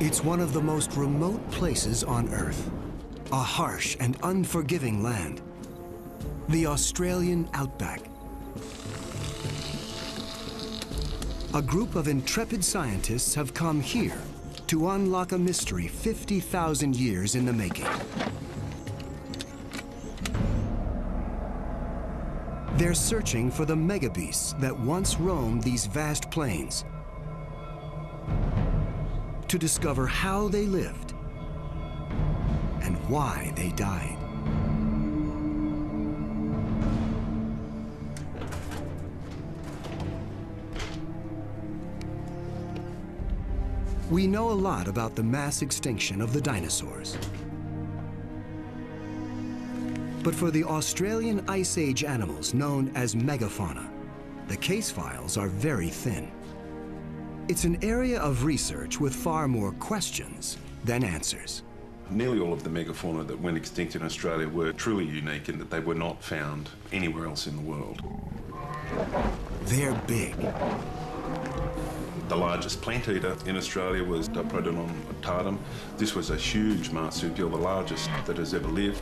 It's one of the most remote places on Earth, a harsh and unforgiving land, the Australian outback. A group of intrepid scientists have come here to unlock a mystery 50,000 years in the making. They're searching for the megabeasts that once roamed these vast plains, to discover how they lived and why they died. We know a lot about the mass extinction of the dinosaurs. But for the Australian Ice Age animals known as megafauna, the case files are very thin. It's an area of research with far more questions than answers. Nearly all of the megafauna that went extinct in Australia were truly unique in that they were not found anywhere else in the world. They're big. The largest plant eater in Australia was Diprotodon otardum. This was a huge marsupial, the largest that has ever lived.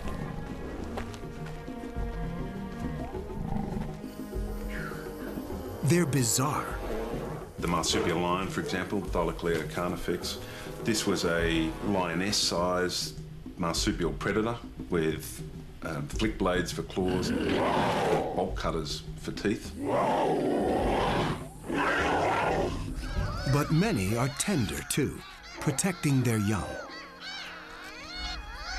They're bizarre. The marsupial lion, for example, Thylaclea carnifex. This was a lioness-sized marsupial predator with flick blades for claws, bolt cutters for teeth. But many are tender too, protecting their young.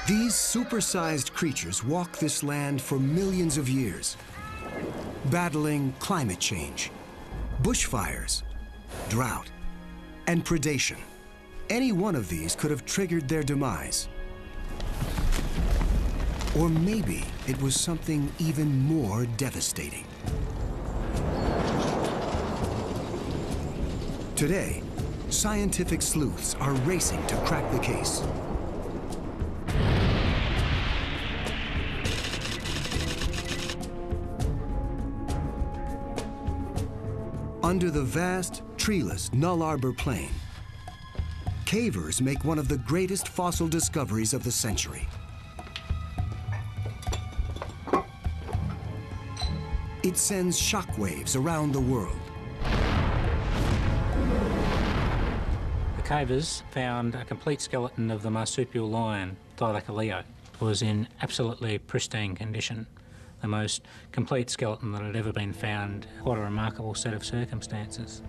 These supersized creatures walk this land for millions of years, battling climate change, bushfires, drought, and predation. Any one of these could have triggered their demise. Or maybe it was something even more devastating. Today, scientific sleuths are racing to crack the case. Under the vast, treeless Null Arbor Plain, cavers make one of the greatest fossil discoveries of the century. It sends shockwaves around the world. The cavers found a complete skeleton of the marsupial lion, Thylaclea. It was in absolutely pristine condition. The most complete skeleton that had ever been found. Quite a remarkable set of circumstances.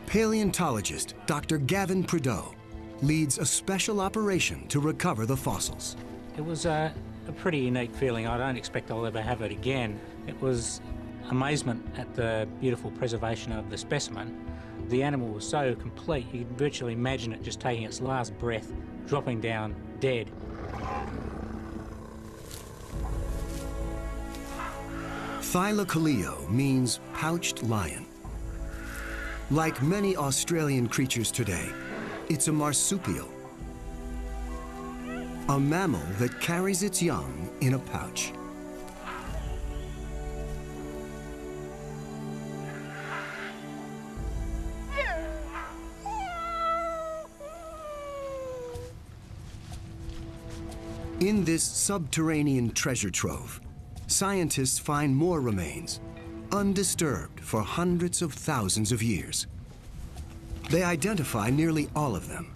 Paleontologist Dr. Gavin Prideaux leads a special operation to recover the fossils. It was a pretty unique feeling. I don't expect I'll ever have it again. It was amazement at the beautiful preservation of the specimen. The animal was so complete, you could virtually imagine it just taking its last breath, dropping down dead. Thylaclea means pouched lion. Like many Australian creatures today, it's a marsupial, a mammal that carries its young in a pouch. In this subterranean treasure trove, scientists find more remains, undisturbed for hundreds of thousands of years. They identify nearly all of them,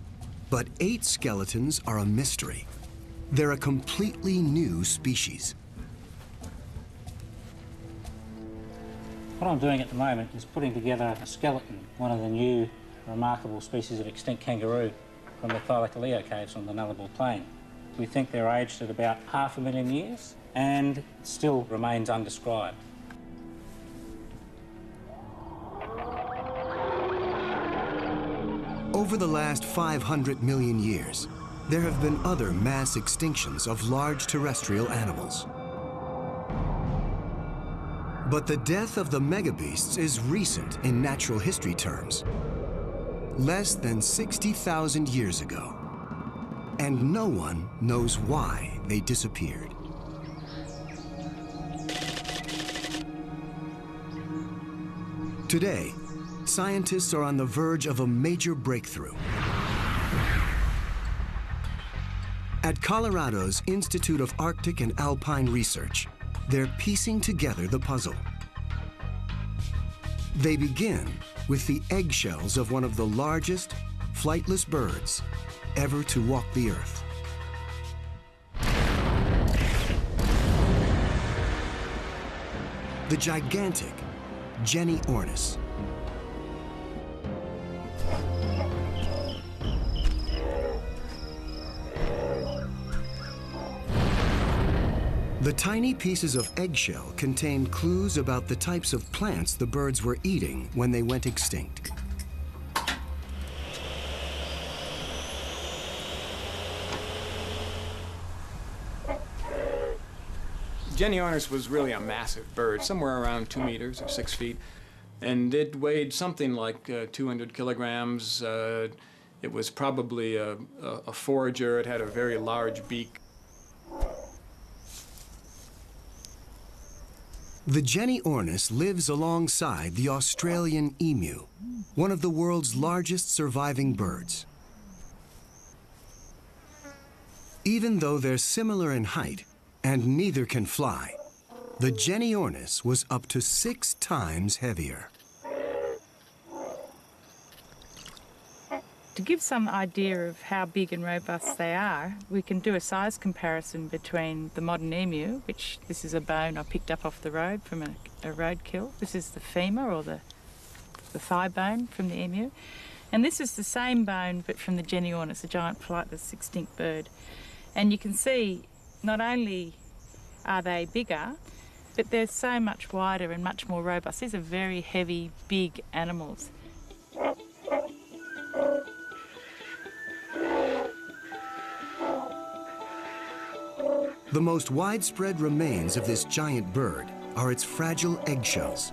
but 8 skeletons are a mystery. They're a completely new species. What I'm doing at the moment is putting together a skeleton, one of the new remarkable species of extinct kangaroo from the Thylaclea caves on the Null Arbor Plain. We think they're aged at about 500,000 years and still remains undescribed. Over the last 500 million years, there have been other mass extinctions of large terrestrial animals. But the death of the megabeasts is recent in natural history terms, less than 60,000 years ago. And no one knows why they disappeared. Today, scientists are on the verge of a major breakthrough. At Colorado's Institute of Arctic and Alpine Research, they're piecing together the puzzle. They begin with the eggshells of one of the largest flightless birds ever to walk the Earth. The gigantic Genyornis. The tiny pieces of eggshell contain clues about the types of plants the birds were eating when they went extinct. Genyornis was really a massive bird, somewhere around 2 meters or 6 feet, and it weighed something like 200 kilograms. It was probably a forager. It had a very large beak. The Genyornis lives alongside the Australian emu, one of the world's largest surviving birds. Even though they're similar in height and neither can fly, the Genyornis was up to 6 times heavier. To give some idea of how big and robust they are, we can do a size comparison between the modern emu, which this is a bone I picked up off the road from a roadkill. This is the femur, or the thigh bone from the emu. And this is the same bone, but from the Genyornis, a giant flightless extinct bird. And you can see not only are they bigger, but they're so much wider and much more robust. These are very heavy, big animals. The most widespread remains of this giant bird are its fragile eggshells.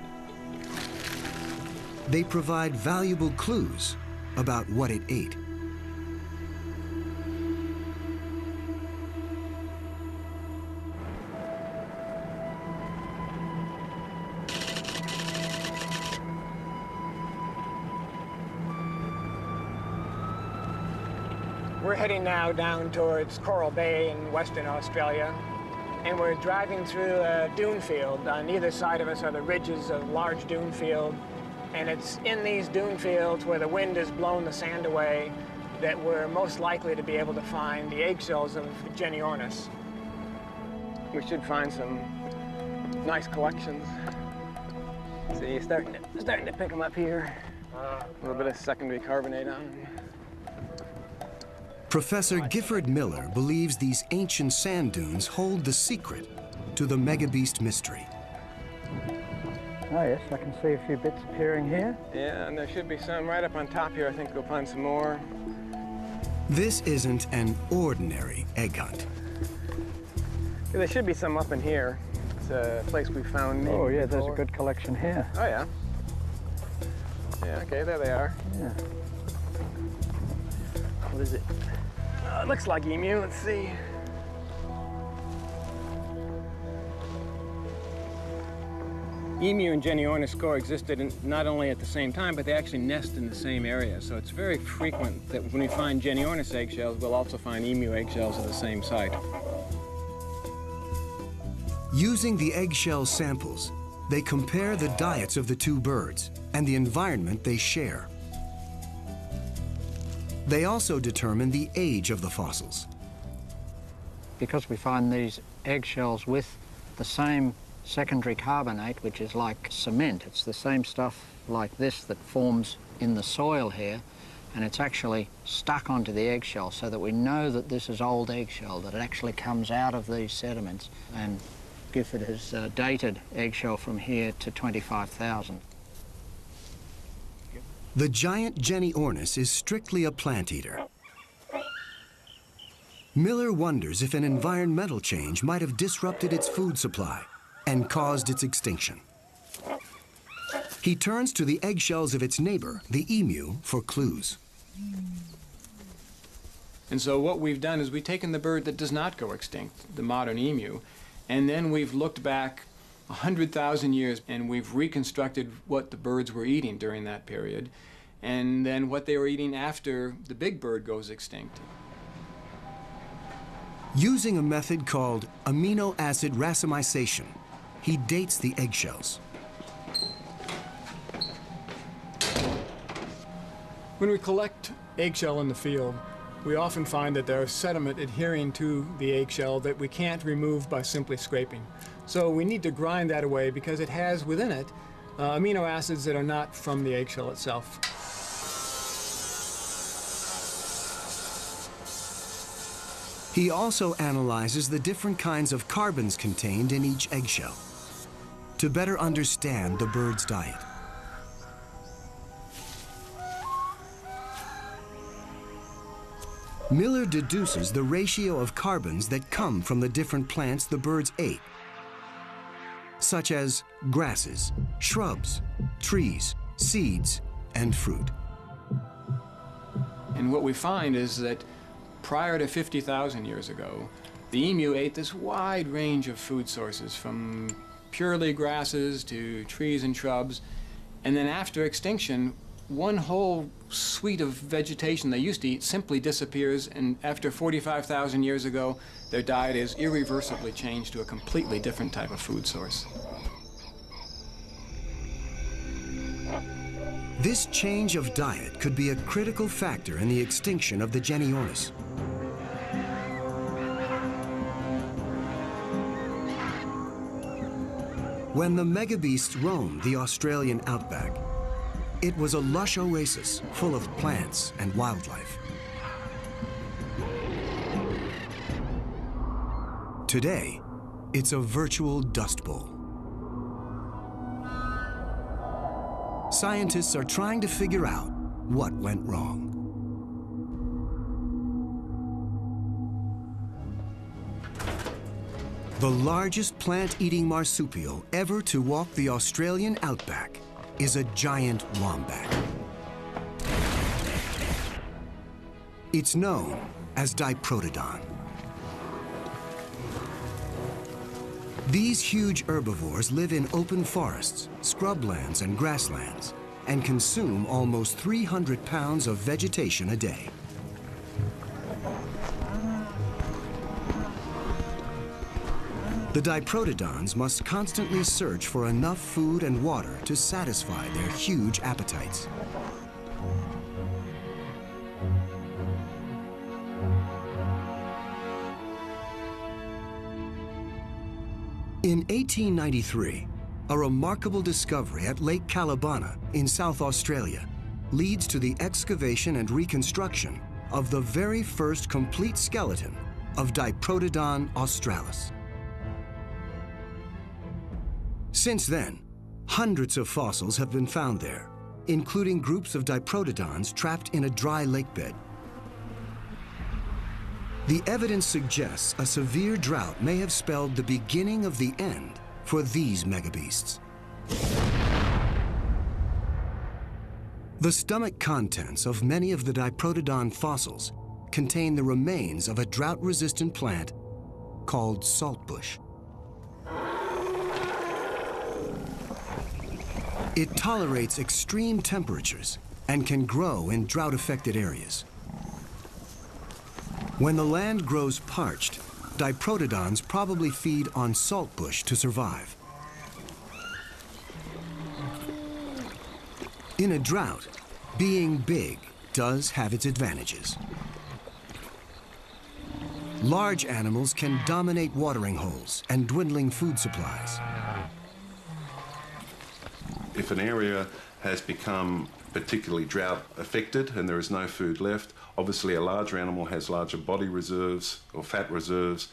They provide valuable clues about what it ate. We're heading now down towards Coral Bay in Western Australia, and we're driving through a dune field. On either side of us are the ridges of large dune field, and it's in these dune fields where the wind has blown the sand away that we're most likely to be able to find the eggshells of Genyornis. We should find some nice collections. See, starting to pick them up here. A little bit of secondary carbonate on them. Professor Gifford Miller believes these ancient sand dunes hold the secret to the Megabeast mystery. Oh yes, I can see a few bits appearing here. Yeah, and there should be some right up on top here. I think we'll find some more. This isn't an ordinary egg hunt. Yeah, there should be some up in here. It's a place we found. Oh yeah, there's a before. good collection here. Oh yeah. Yeah, okay, there they are. Yeah. What is it? It looks like emu. Let's see. Emu and Genyornis coexisted not only at the same time, but they actually nest in the same area. So it's very frequent that when we find Genyornis eggshells, we'll also find emu eggshells at the same site. Using the eggshell samples, they compare the diets of the two birds and the environment they share. They also determine the age of the fossils. Because we find these eggshells with the same secondary carbonate, which is like cement. It's the same stuff like this that forms in the soil here, and it's actually stuck onto the eggshell, so that we know that this is old eggshell, that it actually comes out of these sediments. And Gifford has dated eggshell from here to 25,000. The giant Genyornis is strictly a plant eater. Miller wonders if an environmental change might have disrupted its food supply and caused its extinction. He turns to the eggshells of its neighbor, the emu, for clues. And so what we've done is we've taken the bird that does not go extinct, the modern emu, and then we've looked back 100,000 years, and we've reconstructed what the birds were eating during that period, and then what they were eating after the big bird goes extinct. Using a method called amino acid racemization, he dates the eggshells. When we collect eggshell in the field, we often find that there is sediment adhering to the eggshell that we can't remove by simply scraping. So we need to grind that away because it has within it amino acids that are not from the eggshell itself. He also analyzes the different kinds of carbons contained in each eggshell to better understand the bird's diet. Miller deduces the ratio of carbons that come from the different plants the birds ate, such as grasses, shrubs, trees, seeds, and fruit. And what we find is that prior to 50,000 years ago, the emu ate this wide range of food sources, from purely grasses to trees and shrubs. And then after extinction, one whole suite of vegetation they used to eat simply disappears, and after 45,000 years ago, their diet is irreversibly changed to a completely different type of food source. This change of diet could be a critical factor in the extinction of the Genyornis. When the Megabeasts roamed the Australian outback, it was a lush oasis full of plants and wildlife. Today, it's a virtual dust bowl. Scientists are trying to figure out what went wrong. The largest plant-eating marsupial ever to walk the Australian outback is a giant wombat. It's known as Diprotodon. These huge herbivores live in open forests, scrublands, and grasslands, and consume almost 300 pounds of vegetation a day. The Diprotodons must constantly search for enough food and water to satisfy their huge appetites. In 1893, a remarkable discovery at Lake Calabana in South Australia leads to the excavation and reconstruction of the very first complete skeleton of Diprotodon australis. Since then, hundreds of fossils have been found there, including groups of Diprotodons trapped in a dry lakebed. The evidence suggests a severe drought may have spelled the beginning of the end for these megabeasts. The stomach contents of many of the Diprotodon fossils contain the remains of a drought-resistant plant called saltbush. It tolerates extreme temperatures and can grow in drought-affected areas. When the land grows parched, Diprotodons probably feed on saltbush to survive. In a drought, being big does have its advantages. Large animals can dominate watering holes and dwindling food supplies. If an area has become particularly drought affected and there is no food left, obviously a larger animal has larger body reserves or fat reserves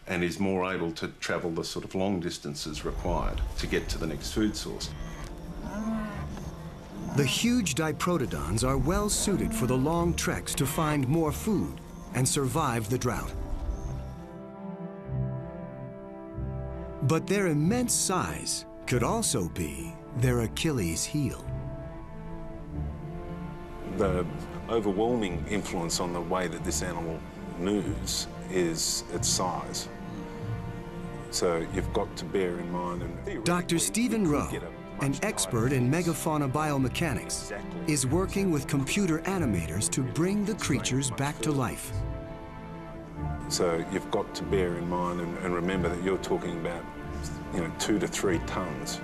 and is more able to travel the sort of long distances required to get to the next food source. The huge Diprotodons are well suited for the long treks to find more food and survive the drought. But their immense size could also be their Achilles heel. The overwhelming influence on the way that this animal moves is its size. So you've got to bear in mind. And Dr. Stephen Rowe, an expert in megafauna biomechanics, is working with computer animators to bring the creatures back to life. So you've got to bear in mind and remember that you're talking about, 2 to 3 tons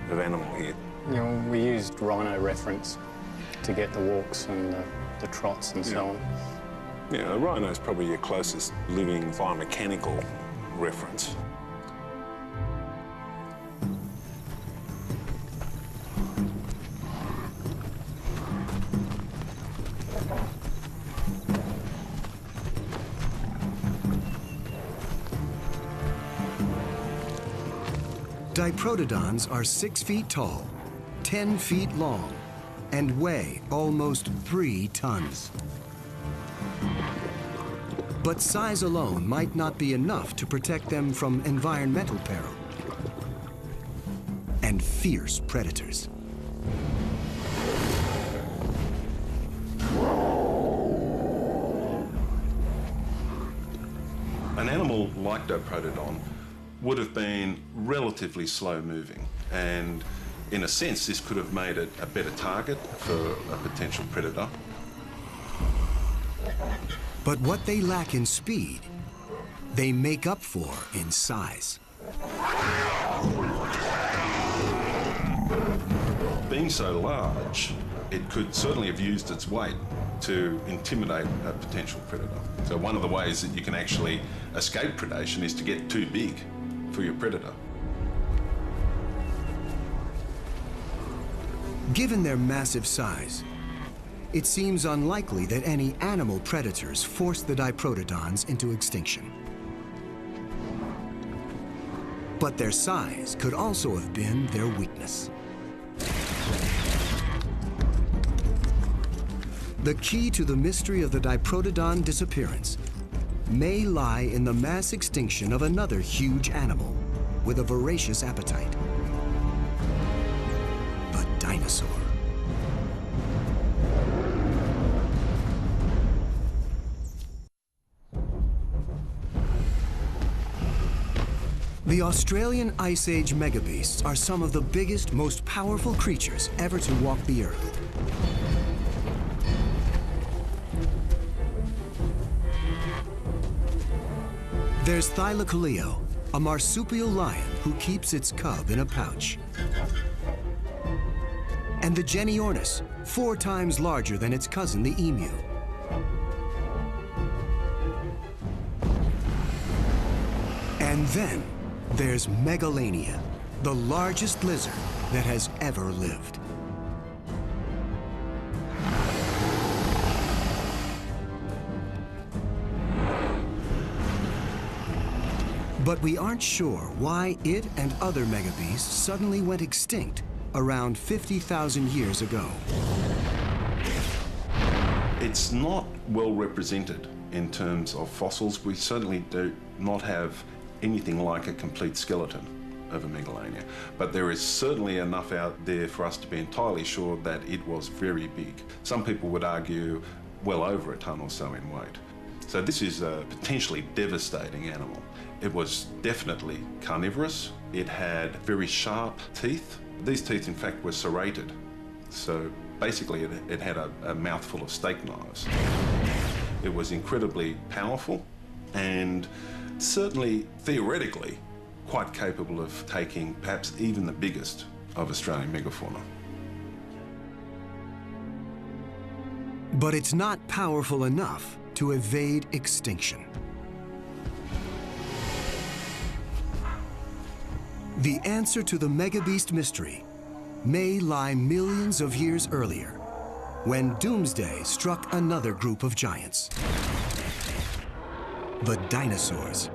of animal here. We used rhino reference to get the walks and the trots and so on. A rhino is probably your closest living biomechanical reference. Diprotodons are 6 feet tall, 10 feet long, and weigh almost 3 tons. But size alone might not be enough to protect them from environmental peril and fierce predators. An animal like Diprotodon would have been relatively slow moving, and in a sense this could have made it a better target for a potential predator. But what they lack in speed, they make up for in size. Being so large, it could certainly have used its weight to intimidate a potential predator. So one of the ways that you can actually escape predation is to get too big for your predator. Given their massive size, it seems unlikely that any animal predators forced the Diprotodons into extinction. But their size could also have been their weakness. The key to the mystery of the Diprotodon disappearance may lie in the mass extinction of another huge animal with a voracious appetite, the dinosaur. The Australian Ice Age megabeasts are some of the biggest, most powerful creatures ever to walk the Earth. There's Thylacoleo, a marsupial lion who keeps its cub in a pouch. And the Genyornis, 4 times larger than its cousin, the emu. And then there's Megalania, the largest lizard that has ever lived. But we aren't sure why it and other megabeasts suddenly went extinct around 50,000 years ago. It's not well represented in terms of fossils. We certainly do not have anything like a complete skeleton of a Megalania, but there is certainly enough out there for us to be entirely sure that it was very big. Some people would argue well over a ton or so in weight. So this is a potentially devastating animal. It was definitely carnivorous. It had very sharp teeth. These teeth, in fact, were serrated. So basically, it had a mouthful of steak knives. It was incredibly powerful and certainly, theoretically, quite capable of taking perhaps even the biggest of Australian megafauna. But it's not powerful enough to evade extinction. The answer to the megabeast mystery may lie millions of years earlier, when doomsday struck another group of giants, the dinosaurs.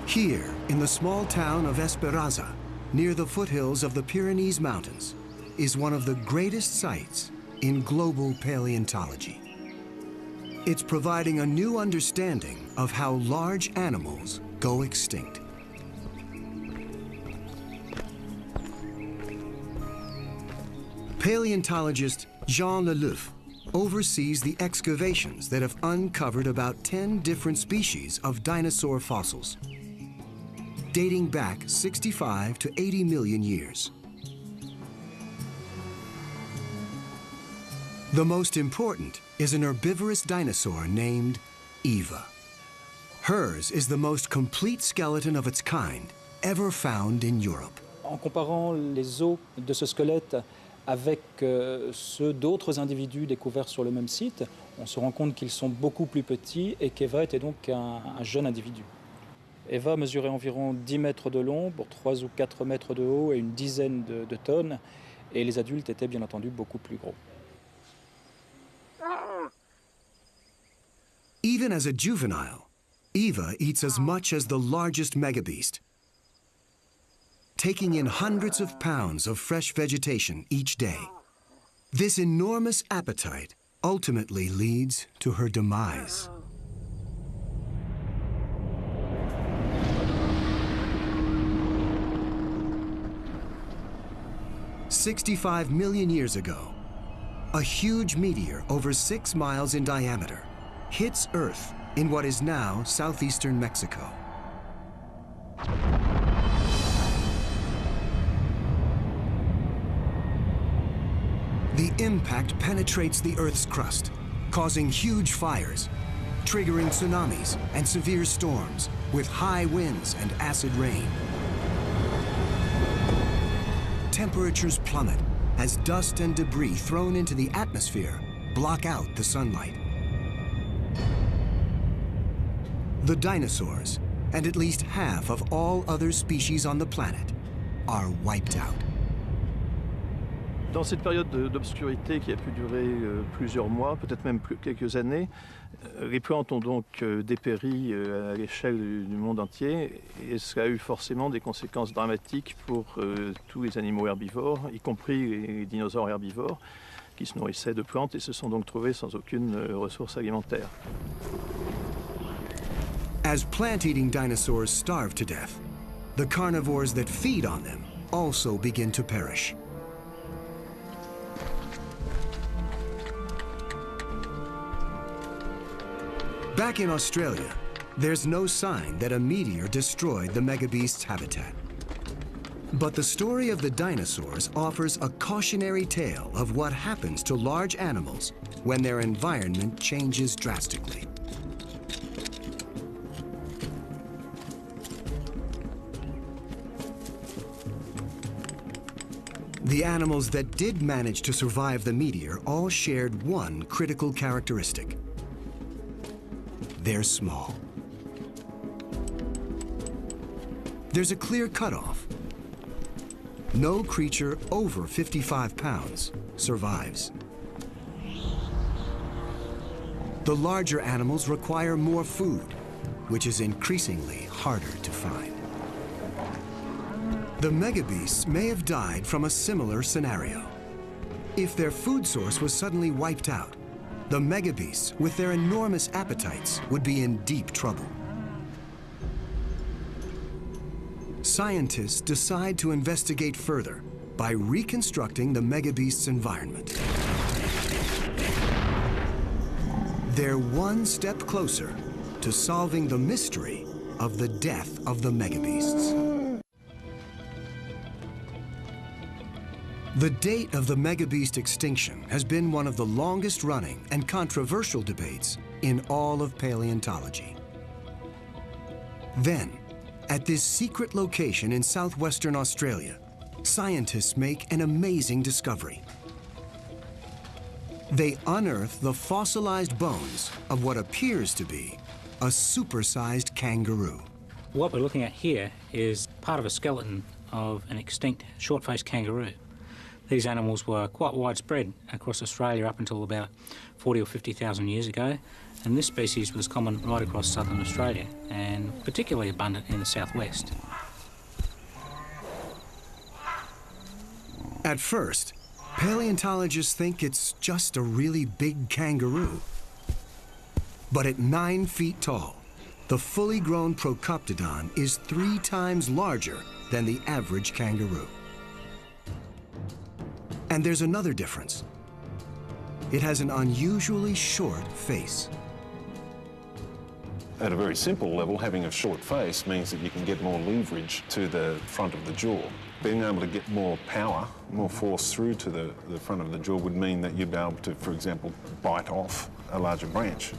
Here, in the small town of Esperanza, near the foothills of the Pyrenees Mountains, is one of the greatest sites in global paleontology. It's providing a new understanding of how large animals go extinct. Paleontologist Jean Lelouf oversees the excavations that have uncovered about 10 different species of dinosaur fossils, dating back 65 to 80 million years. The most important is an herbivorous dinosaur named Eva. Hers is the most complete skeleton of its kind ever found in Europe. En comparant les os de ce squelette avec ceux d'autres individus découverts sur le même site, on se rend compte qu'ils sont beaucoup plus petits et qu'Eva était donc un jeune individu. Eva mesurait environ 10 mètres de long pour 3 ou 4 mètres de haut et une dizaine de tonnes, et les adultes étaient bien entendu beaucoup plus gros. Even as a juvenile, Eva eats as much as the largest megabeast, taking in hundreds of pounds of fresh vegetation each day. This enormous appetite ultimately leads to her demise. "65 million years ago, a huge meteor over 6 miles in diameter hits Earth in what is now southeastern Mexico. The impact penetrates the Earth's crust, causing huge fires, triggering tsunamis and severe storms with high winds and acid rain. Temperatures plummet as dust and debris thrown into the atmosphere block out the sunlight. The dinosaurs, and at least half of all other species on the planet, are wiped out. Dans cette période d'obscurité qui a pu durer plusieurs mois, peut-être même quelques années, les plantes ont donc dépéri à l'échelle du monde entier, et cela a eu forcément des conséquences dramatiques pour tous les animaux herbivores, y compris les dinosaures herbivores, qui se nourrissaient de plantes et se sont donc trouvés sans aucune ressource alimentaire. As plant-eating dinosaurs starve to death, the carnivores that feed on them also begin to perish. Back in Australia, there's no sign that a meteor destroyed the megabeast's habitat. But the story of the dinosaurs offers a cautionary tale of what happens to large animals when their environment changes drastically. The animals that did manage to survive the meteor all shared one critical characteristic. They're small. There's a clear cutoff. No creature over 55 pounds survives. The larger animals require more food, which is increasingly harder to find. The megabeasts may have died from a similar scenario. If their food source was suddenly wiped out, the megabeasts, with their enormous appetites, would be in deep trouble. Scientists decide to investigate further by reconstructing the megabeast's environment. They're one step closer to solving the mystery of the death of the megabeasts. The date of the megabeast extinction has been one of the longest-running and controversial debates in all of paleontology. Then, at this secret location in southwestern Australia, scientists make an amazing discovery. They unearth the fossilized bones of what appears to be a supersized kangaroo. What we're looking at here is part of a skeleton of an extinct short-faced kangaroo. These animals were quite widespread across Australia up until about 40 or 50,000 years ago, and this species was common right across southern Australia and particularly abundant in the southwest. At first, paleontologists think it's just a really big kangaroo. But at 9 feet tall, the fully grown Procoptodon is 3 times larger than the average kangaroo. And there's another difference. it has an unusually short face. At a very simple level, having a short face means that you can get more leverage to the front of the jaw. Being able to get more power, more force through to the front of the jaw would mean that you'd be able to, for example, bite off a larger branch.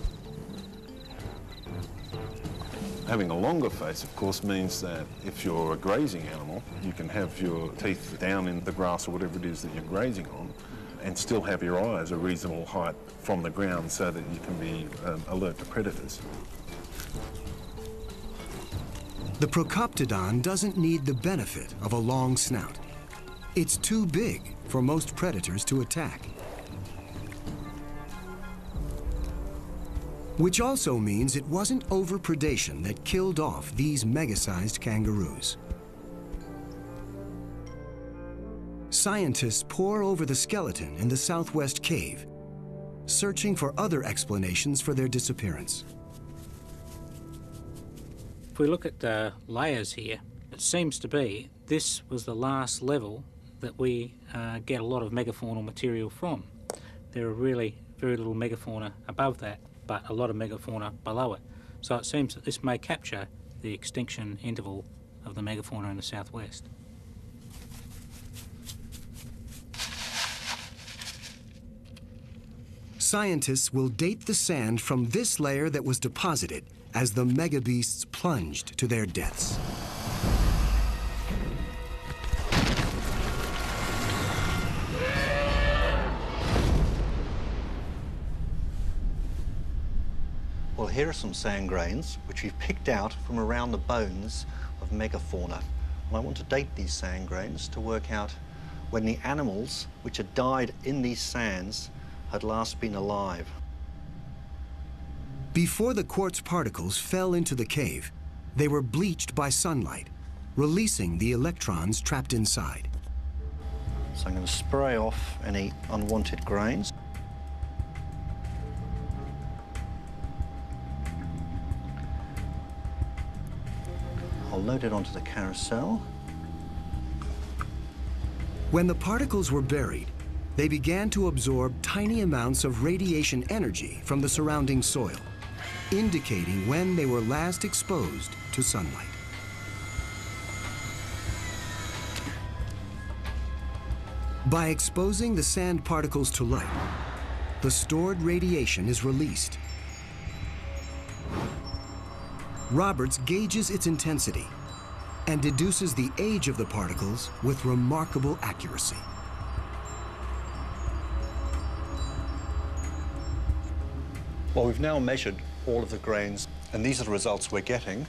Having a longer face, of course, means that if you're a grazing animal, you can have your teeth down in the grass or whatever it is that you're grazing on and still have your eyes a reasonable height from the ground so that you can be alert to predators. The Procoptodon doesn't need the benefit of a long snout. It's too big for most predators to attack. Which also means it wasn't overpredation that killed off these mega-sized kangaroos. Scientists pore over the skeleton in the southwest cave, searching for other explanations for their disappearance. If we look at the layers here, it seems to be this was the last level that we get a lot of megafaunal material from. There are really very little megafauna above that, but a lot of megafauna below it. So it seems that this may capture the extinction interval of the megafauna in the southwest. Scientists will date the sand from this layer that was deposited as the megabeasts plunged to their deaths. Well, here are some sand grains which we've picked out from around the bones of megafauna. And I want to date these sand grains to work out when the animals which had died in these sands had last been alive. Before the quartz particles fell into the cave, they were bleached by sunlight, releasing the electrons trapped inside. So I'm going to spray off any unwanted grains. I'll load it onto the carousel. When the particles were buried, they began to absorb tiny amounts of radiation energy from the surrounding soil, indicating when they were last exposed to sunlight. By exposing the sand particles to light, the stored radiation is released. Roberts gauges its intensity and deduces the age of the particles with remarkable accuracy. Well, we've now measured all of the grains, and these are the results we're getting.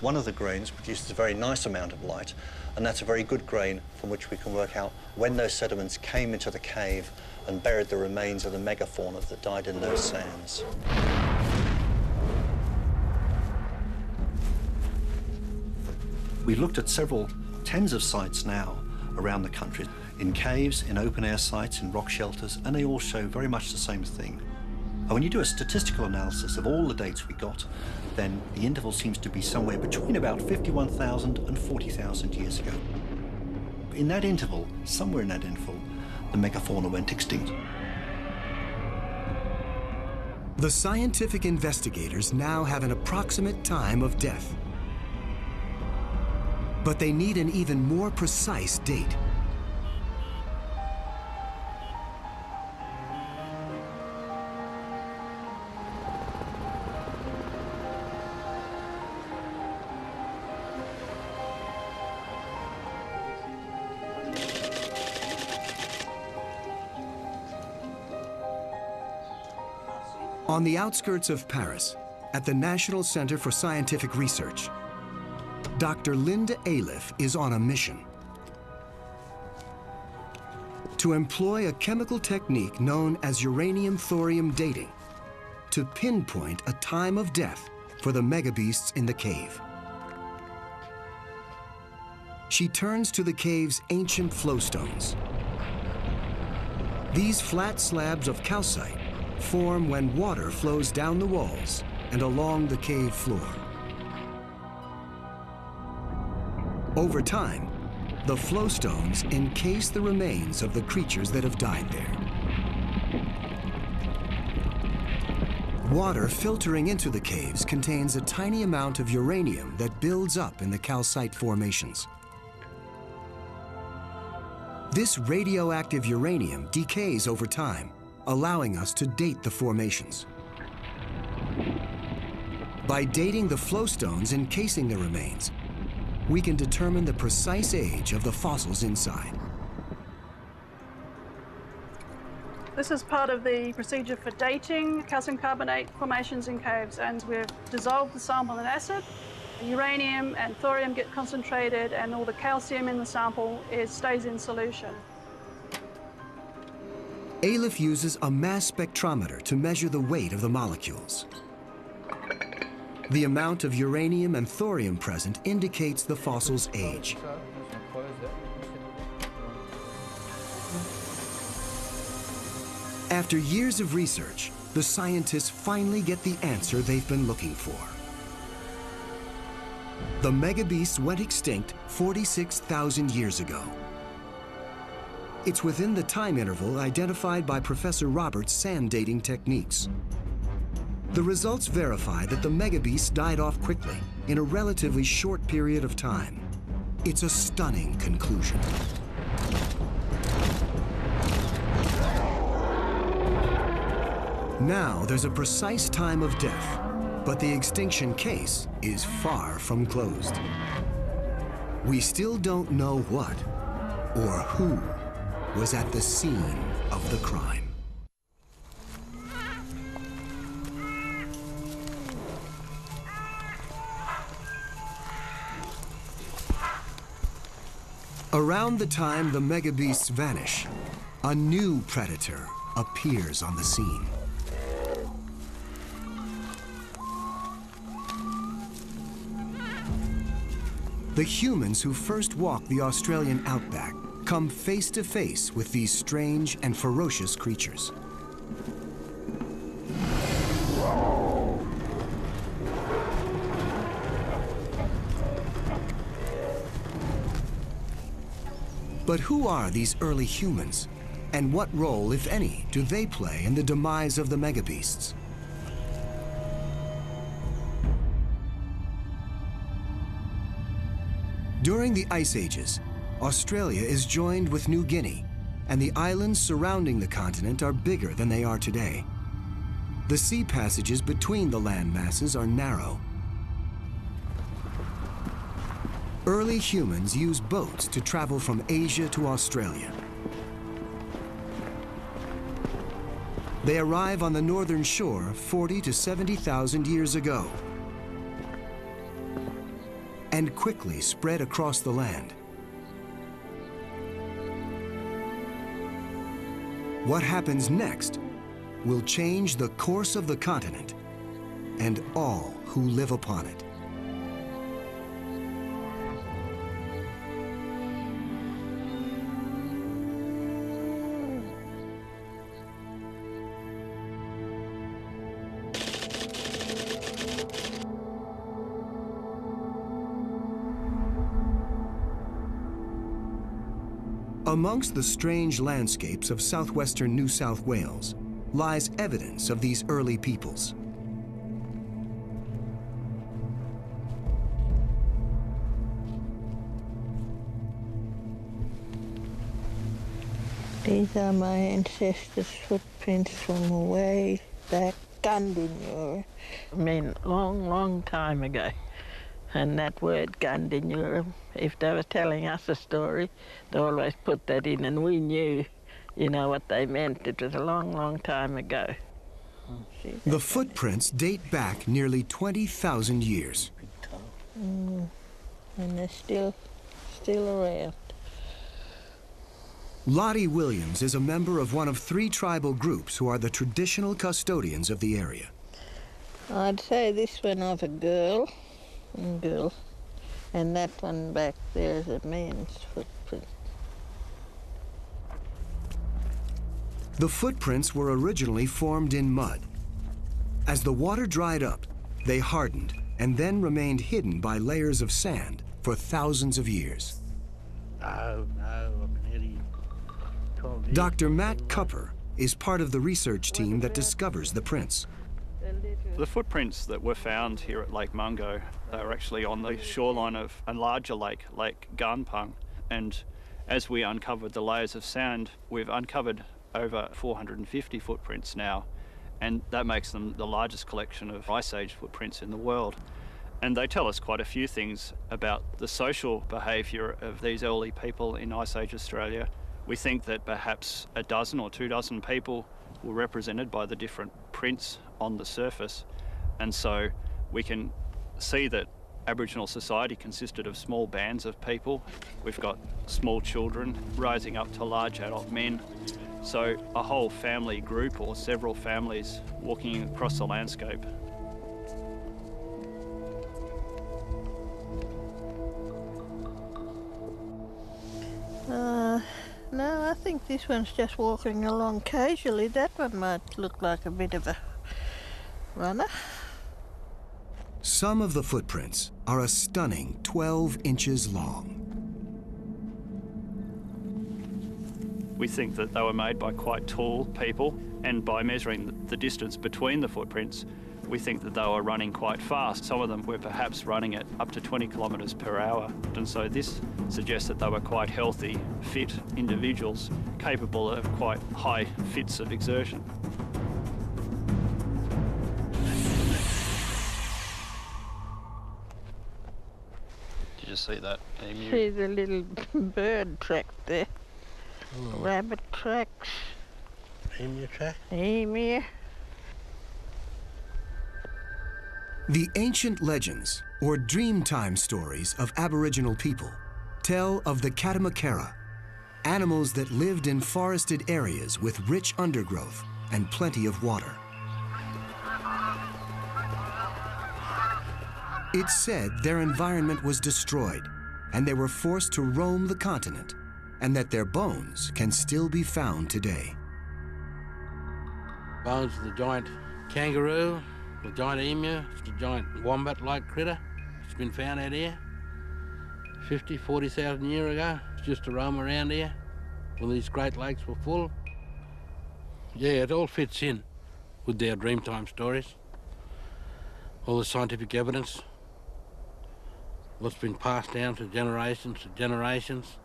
One of the grains produces a very nice amount of light, and that's a very good grain from which we can work out when those sediments came into the cave and buried the remains of the megafauna that died in those sands. We've looked at several tens of sites now around the country, in caves, in open-air sites, in rock shelters, and they all show very much the same thing. And when you do a statistical analysis of all the dates we got, then the interval seems to be somewhere between about 51,000 and 40,000 years ago. In that interval, somewhere in that interval, the megafauna went extinct. The scientific investigators now have an approximate time of death. But they need an even more precise date. On the outskirts of Paris, at the National Center for Scientific Research, Dr. Linda Aliff is on a mission to employ a chemical technique known as uranium-thorium dating to pinpoint a time of death for the megabeasts in the cave. She turns to the cave's ancient flowstones. These flat slabs of calcite form when water flows down the walls and along the cave floor. Over time, the flowstones encase the remains of the creatures that have died there. Water filtering into the caves contains a tiny amount of uranium that builds up in the calcite formations. This radioactive uranium decays over time, allowing us to date the formations. By dating the flowstones encasing the remains, we can determine the precise age of the fossils inside. This is part of the procedure for dating calcium carbonate formations in caves, and we've dissolved the sample in acid. Uranium and thorium get concentrated, and all the calcium in the sample stays in solution. Aleph uses a mass spectrometer to measure the weight of the molecules. The amount of uranium and thorium present indicates the fossil's age. After years of research, the scientists finally get the answer they've been looking for. The Megabeasts went extinct 46,000 years ago. It's within the time interval identified by Professor Roberts' sand dating techniques. The results verify that the Megabeasts died off quickly in a relatively short period of time. It's a stunning conclusion. Now there's a precise time of death, but the extinction case is far from closed. We still don't know what or who was at the scene of the crime. Around the time the Megabeasts vanish, a new predator appears on the scene. The humans who first walked the Australian outback come face to face with these strange and ferocious creatures. But who are these early humans? And what role, if any, do they play in the demise of the Megabeasts? During the Ice Ages, Australia is joined with New Guinea, and the islands surrounding the continent are bigger than they are today. The sea passages between the land masses are narrow. Early humans used boats to travel from Asia to Australia. They arrive on the northern shore 40 to 70,000 years ago and quickly spread across the land. What happens next will change the course of the continent and all who live upon it. Amongst the strange landscapes of southwestern New South Wales lies evidence of these early peoples. These are my ancestors' footprints from way back Gundinura. I mean, long time ago. And that word Gundinura, if they were telling us a story, they always put that in, and we knew, you know, what they meant. It was a long time ago. The footprints date back nearly 20,000 years. And they're still around. Lottie Williams is a member of one of 3 tribal groups who are the traditional custodians of the area. I'd say this one of a girl, and that one back there is a man's footprint. The footprints were originally formed in mud. As the water dried up, they hardened and then remained hidden by layers of sand for thousands of years. Dr. Matt Cupper is part of the research team that discovers the prints. The footprints that were found here at Lake Mungo, they were actually on the shoreline of a larger lake, Lake Garnpung. And as we uncovered the layers of sand, we've uncovered over 450 footprints now, and that makes them the largest collection of Ice Age footprints in the world. And they tell us quite a few things about the social behaviour of these early people in Ice Age Australia. We think that perhaps a dozen or 2 dozen people were represented by the different prints on the surface, and so we can see that Aboriginal society consisted of small bands of people. We've got small children rising up to large adult men, so a whole family group or several families walking across the landscape. No, I think this one's just walking along casually. That one might look like a bit of a runner. Some of the footprints are a stunning 12 inches long. We think that they were made by quite tall people, and by measuring the distance between the footprints, we think that they were running quite fast. Some of them were perhaps running at up to 20 kilometres per hour. And so this suggests that they were quite healthy, fit individuals, capable of quite high fits of exertion. Did you see that emu? See the little bird track there. Rabbit tracks. Emu track? Emu. The ancient legends, or dreamtime stories of Aboriginal people, tell of the Katamakera, animals that lived in forested areas with rich undergrowth and plenty of water. It's said their environment was destroyed and they were forced to roam the continent, and that their bones can still be found today. Bones of the giant kangaroo, the giant emu, the giant wombat-like critter. It's been found out here 50, 40,000 years ago. It's just to roam around here when these great lakes were full. Yeah, it all fits in with their dreamtime stories. All the scientific evidence, what's been passed down to generations.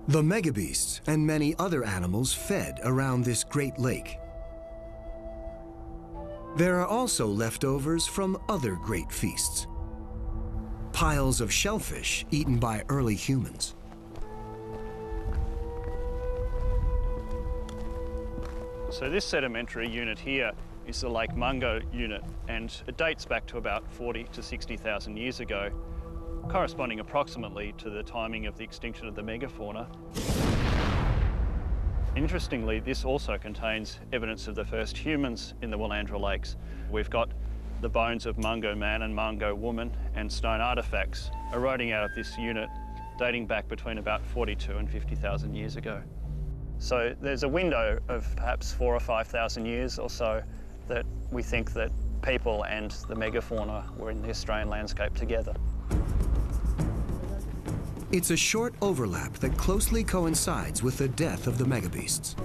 The Megabeasts and many other animals fed around this great lake. There are also leftovers from other great feasts. Piles of shellfish eaten by early humans. So this sedimentary unit here is the Lake Mungo unit, and it dates back to about 40 to 60,000 years ago, corresponding approximately to the timing of the extinction of the megafauna. Interestingly, this also contains evidence of the first humans in the Willandra Lakes. We've got the bones of Mungo man and Mungo woman and stone artefacts eroding out of this unit, dating back between about 42 and 50,000 years ago. So there's a window of perhaps 4,000 or 5,000 years or so that we think that people and the megafauna were in the Australian landscape together. It's a short overlap that closely coincides with the death of the Megabeasts.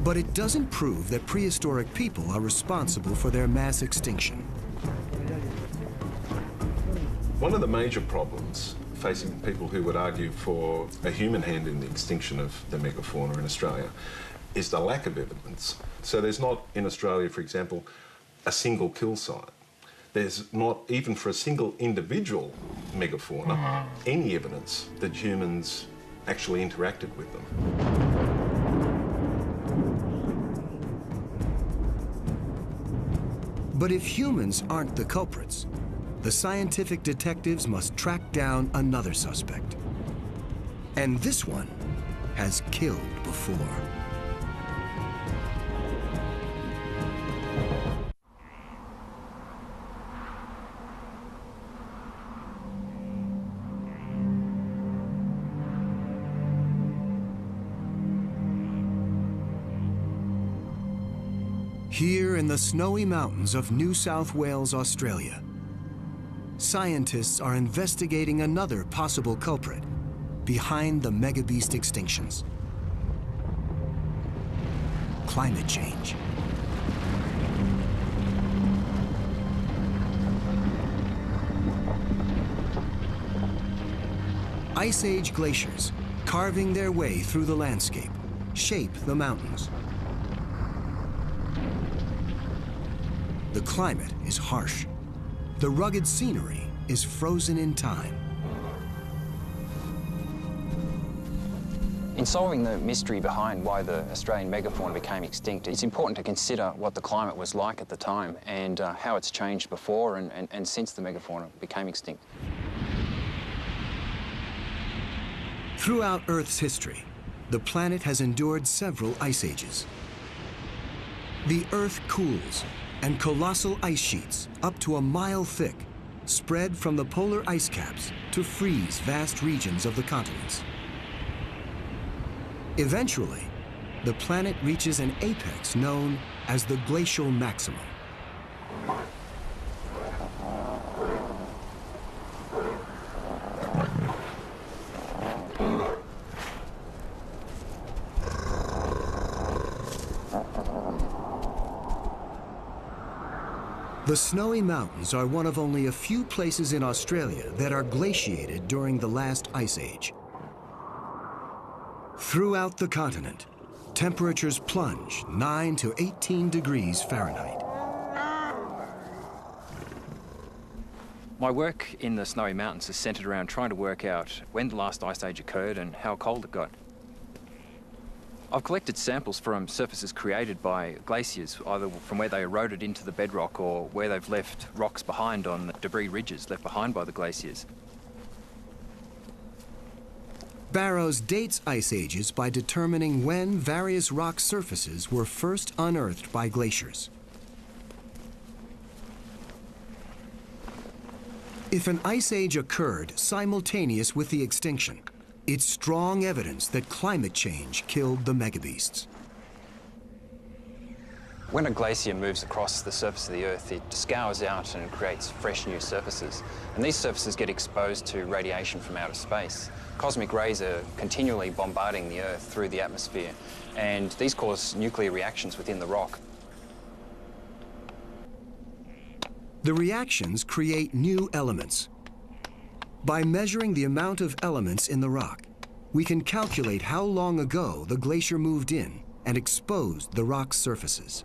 But it doesn't prove that prehistoric people are responsible for their mass extinction. One of the major problems facing people who would argue for a human hand in the extinction of the megafauna in Australia is the lack of evidence. So there's not, in Australia, for example, a single kill site. There's not, even for a single individual megafauna, any evidence that humans actually interacted with them. But if humans aren't the culprits, the scientific detectives must track down another suspect. And this one has killed before. Here in the snowy mountains of New South Wales, Australia, scientists are investigating another possible culprit, behind the megabeast extinctions. Climate change. Ice Age glaciers, carving their way through the landscape, shape the mountains. The climate is harsh. The rugged scenery is frozen in time. In solving the mystery behind why the Australian megafauna became extinct, it's important to consider what the climate was like at the time and how it's changed before and since the megafauna became extinct. Throughout Earth's history, the planet has endured several ice ages. The Earth cools, and colossal ice sheets, up to a mile thick, spread from the polar ice caps to freeze vast regions of the continents. Eventually, the planet reaches an apex known as the glacial maximum. The Snowy Mountains are one of only a few places in Australia that are glaciated during the last ice age. Throughout the continent, temperatures plunge 9 to 18 degrees Fahrenheit. My work in the Snowy Mountains is centred around trying to work out when the last ice age occurred and how cold it got. I've collected samples from surfaces created by glaciers, either from where they eroded into the bedrock or where they've left rocks behind on debris ridges left behind by the glaciers. Barrows dates ice ages by determining when various rock surfaces were first unearthed by glaciers. If an ice age occurred simultaneous with the extinction, it's strong evidence that climate change killed the megabeasts. When a glacier moves across the surface of the Earth, it scours out and creates fresh new surfaces. And these surfaces get exposed to radiation from outer space. Cosmic rays are continually bombarding the Earth through the atmosphere, and these cause nuclear reactions within the rock. The reactions create new elements. By measuring the amount of elements in the rock, we can calculate how long ago the glacier moved in and exposed the rock's surfaces.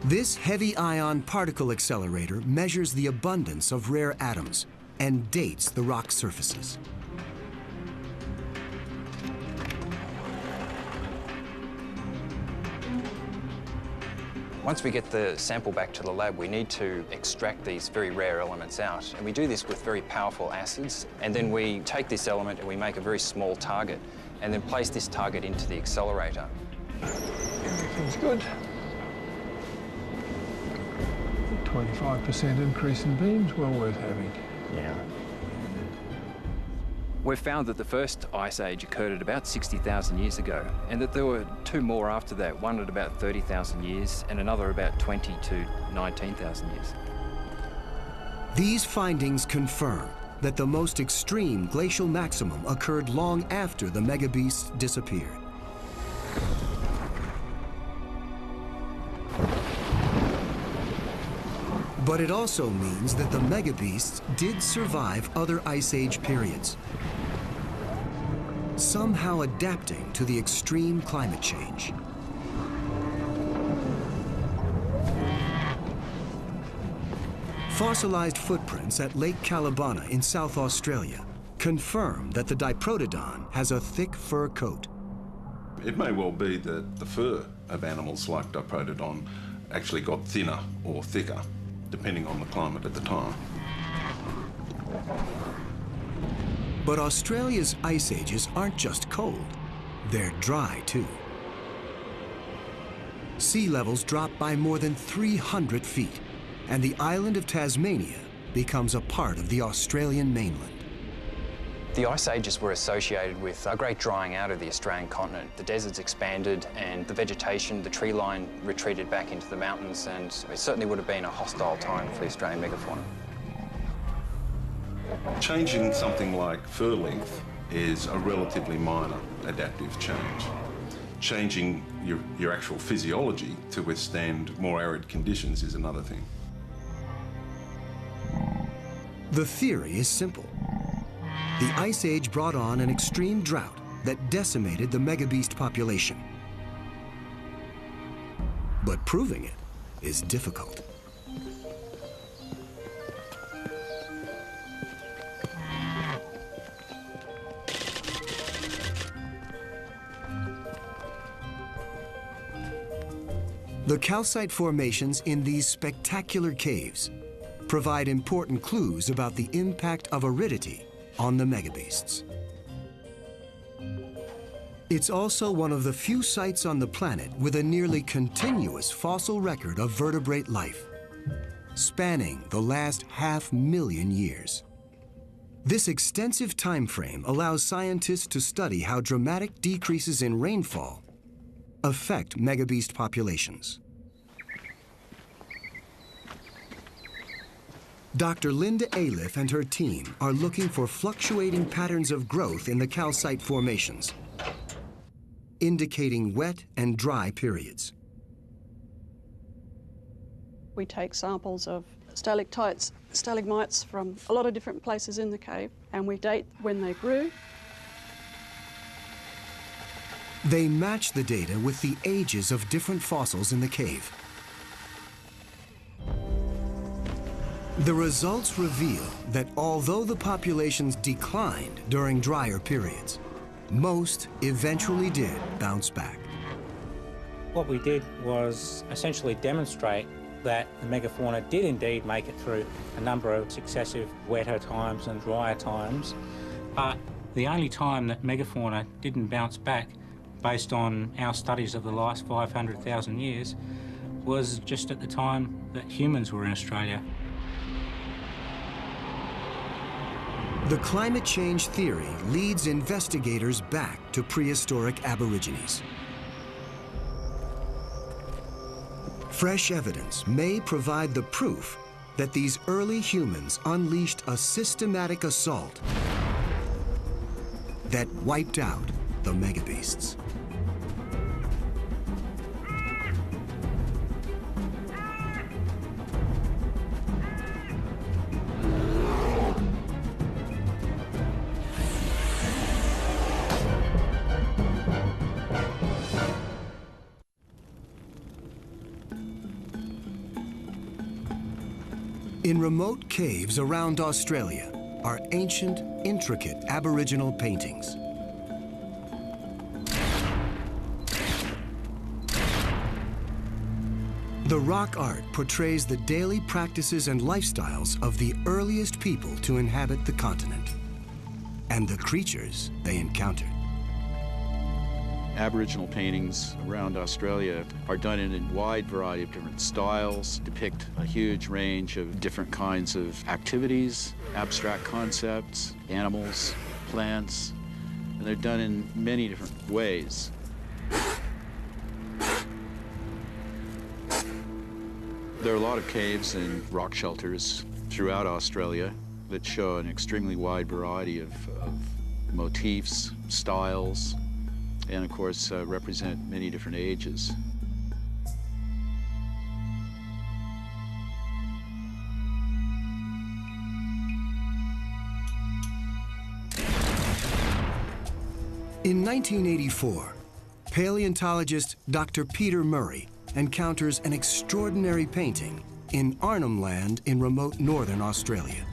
This heavy ion particle accelerator measures the abundance of rare atoms and dates the rock surfaces. Once we get the sample back to the lab, we need to extract these very rare elements out. And we do this with very powerful acids. And then we take this element and we make a very small target and then place this target into the accelerator. Everything's good. 25% increase in beams, well worth having. Yeah. We've found that the first ice age occurred at about 60,000 years ago, and that there were two more after that, one at about 30,000 years and another about 20 to 19,000 years. These findings confirm that the most extreme glacial maximum occurred long after the megabeasts disappeared. But it also means that the megabeasts did survive other ice age periods, somehow adapting to the extreme climate change. Fossilized footprints at Lake Calibana in South Australia confirm that the Diprotodon has a thick fur coat. It may well be that the fur of animals like Diprotodon actually got thinner or thicker, depending on the climate at the time. But Australia's ice ages aren't just cold, they're dry too. Sea levels drop by more than 300 feet, and the island of Tasmania becomes a part of the Australian mainland. The ice ages were associated with a great drying out of the Australian continent. The deserts expanded and the vegetation, the tree line retreated back into the mountains, and it certainly would have been a hostile time for the Australian megafauna. Changing something like fur length is a relatively minor adaptive change. Changing your actual physiology to withstand more arid conditions is another thing. The theory is simple. The Ice Age brought on an extreme drought that decimated the megabeast population. But proving it is difficult. The calcite formations in these spectacular caves provide important clues about the impact of aridity on the megabeasts. It's also one of the few sites on the planet with a nearly continuous fossil record of vertebrate life, spanning the last 500,000 years. This extensive time frame allows scientists to study how dramatic decreases in rainfall affect megabeast populations. Dr. Linda Aliff and her team are looking for fluctuating patterns of growth in the calcite formations, indicating wet and dry periods. We take samples of stalactites, stalagmites from a lot of different places in the cave, and we date when they grew. They match the data with the ages of different fossils in the cave. The results reveal that although the populations declined during drier periods, most eventually did bounce back. What we did was essentially demonstrate that the megafauna did indeed make it through a number of successive wetter times and drier times, but the only time that megafauna didn't bounce back based on our studies of the last 500,000 years was just at the time that humans were in Australia. The climate change theory leads investigators back to prehistoric aborigines. Fresh evidence may provide the proof that these early humans unleashed a systematic assault that wiped out the megabeasts. In remote caves around Australia are ancient, intricate Aboriginal paintings. The rock art portrays the daily practices and lifestyles of the earliest people to inhabit the continent and the creatures they encountered. Aboriginal paintings around Australia are done in a wide variety of different styles, depict a huge range of different kinds of activities, abstract concepts, animals, plants, and they're done in many different ways. There are a lot of caves and rock shelters throughout Australia that show an extremely wide variety of motifs, styles, and of course represent many different ages. In 1984, paleontologist Dr. Peter Murray encounters an extraordinary painting in Arnhem Land in remote northern Australia.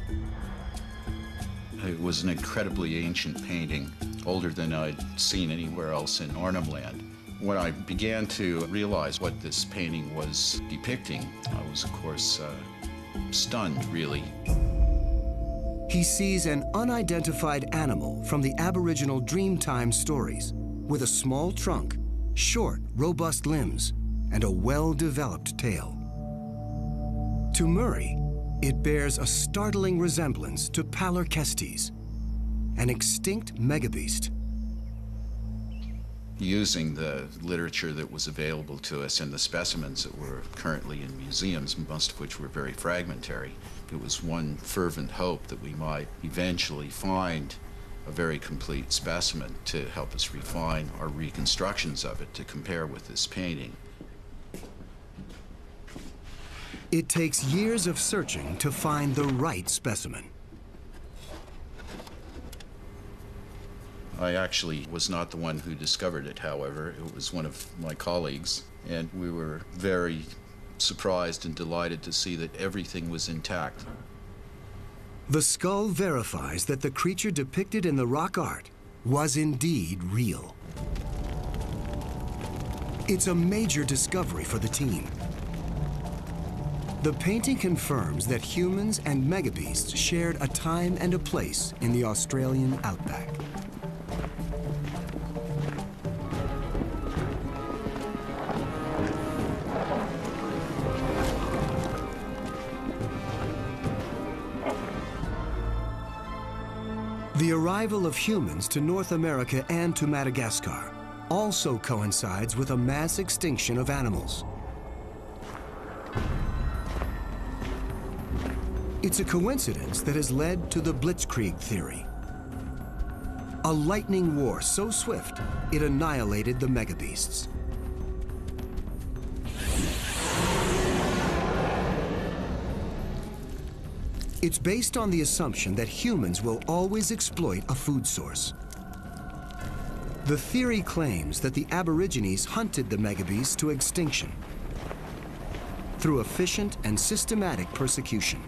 It was an incredibly ancient painting, older than I'd seen anywhere else in Arnhem Land. When I began to realize what this painting was depicting, I was, of course, stunned, really. He sees an unidentified animal from the Aboriginal Dreamtime stories with a small trunk, short, robust limbs, and a well-developed tail. To Murray, it bears a startling resemblance to Paleocestes, an extinct megabeast. Using the literature that was available to us and the specimens that were currently in museums, most of which were very fragmentary, it was one fervent hope that we might eventually find a very complete specimen to help us refine our reconstructions of it to compare with this painting. It takes years of searching to find the right specimen. I actually was not the one who discovered it, however. It was one of my colleagues, and we were very surprised and delighted to see that everything was intact. The skull verifies that the creature depicted in the rock art was indeed real. It's a major discovery for the team. The painting confirms that humans and megabeasts shared a time and a place in the Australian outback. The arrival of humans to North America and to Madagascar also coincides with a mass extinction of animals. It's a coincidence that has led to the Blitzkrieg theory. A lightning war so swift, it annihilated the megabeasts. It's based on the assumption that humans will always exploit a food source. The theory claims that the Aborigines hunted the megabeasts to extinction through efficient and systematic persecution.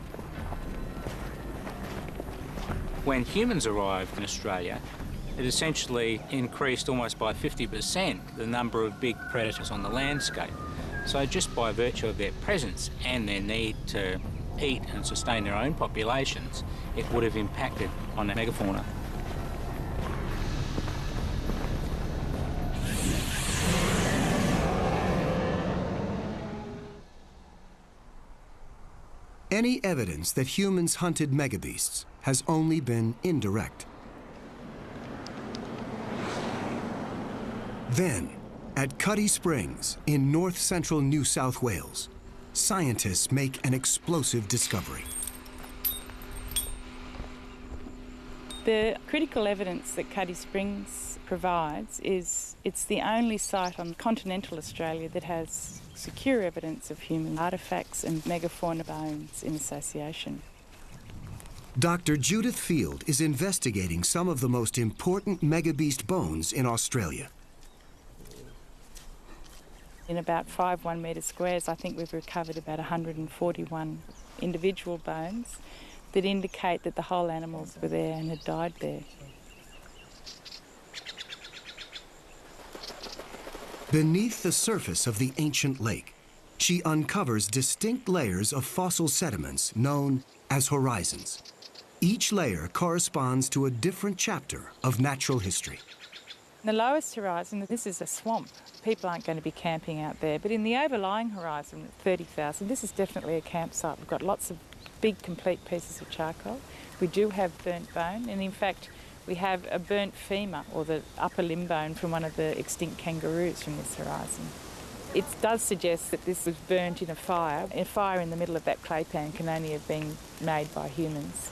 When humans arrived in Australia, it essentially increased almost by 50% the number of big predators on the landscape. So just by virtue of their presence and their need to eat and sustain their own populations, it would have impacted on the megafauna. Any evidence that humans hunted megabeasts has only been indirect. Then, at Cuddy Springs in north-central New South Wales, scientists make an explosive discovery. The critical evidence that Cuddy Springs provides is it's the only site on continental Australia that has secure evidence of human artefacts and megafauna bones in association. Dr. Judith Field is investigating some of the most important megabeast bones in Australia. In about 5 1-metre squares, I think we've recovered about 141 individual bones that indicate that the whole animals were there and had died there. Beneath the surface of the ancient lake, she uncovers distinct layers of fossil sediments known as horizons. Each layer corresponds to a different chapter of natural history. In the lowest horizon, this is a swamp. People aren't going to be camping out there, but in the overlying horizon at 30,000, this is definitely a campsite. We've got lots of big, complete pieces of charcoal. We do have burnt bone, and in fact, we have a burnt femur, or the upper limb bone, from one of the extinct kangaroos from this horizon. It does suggest that this was burnt in a fire. A fire in the middle of that clay pan can only have been made by humans.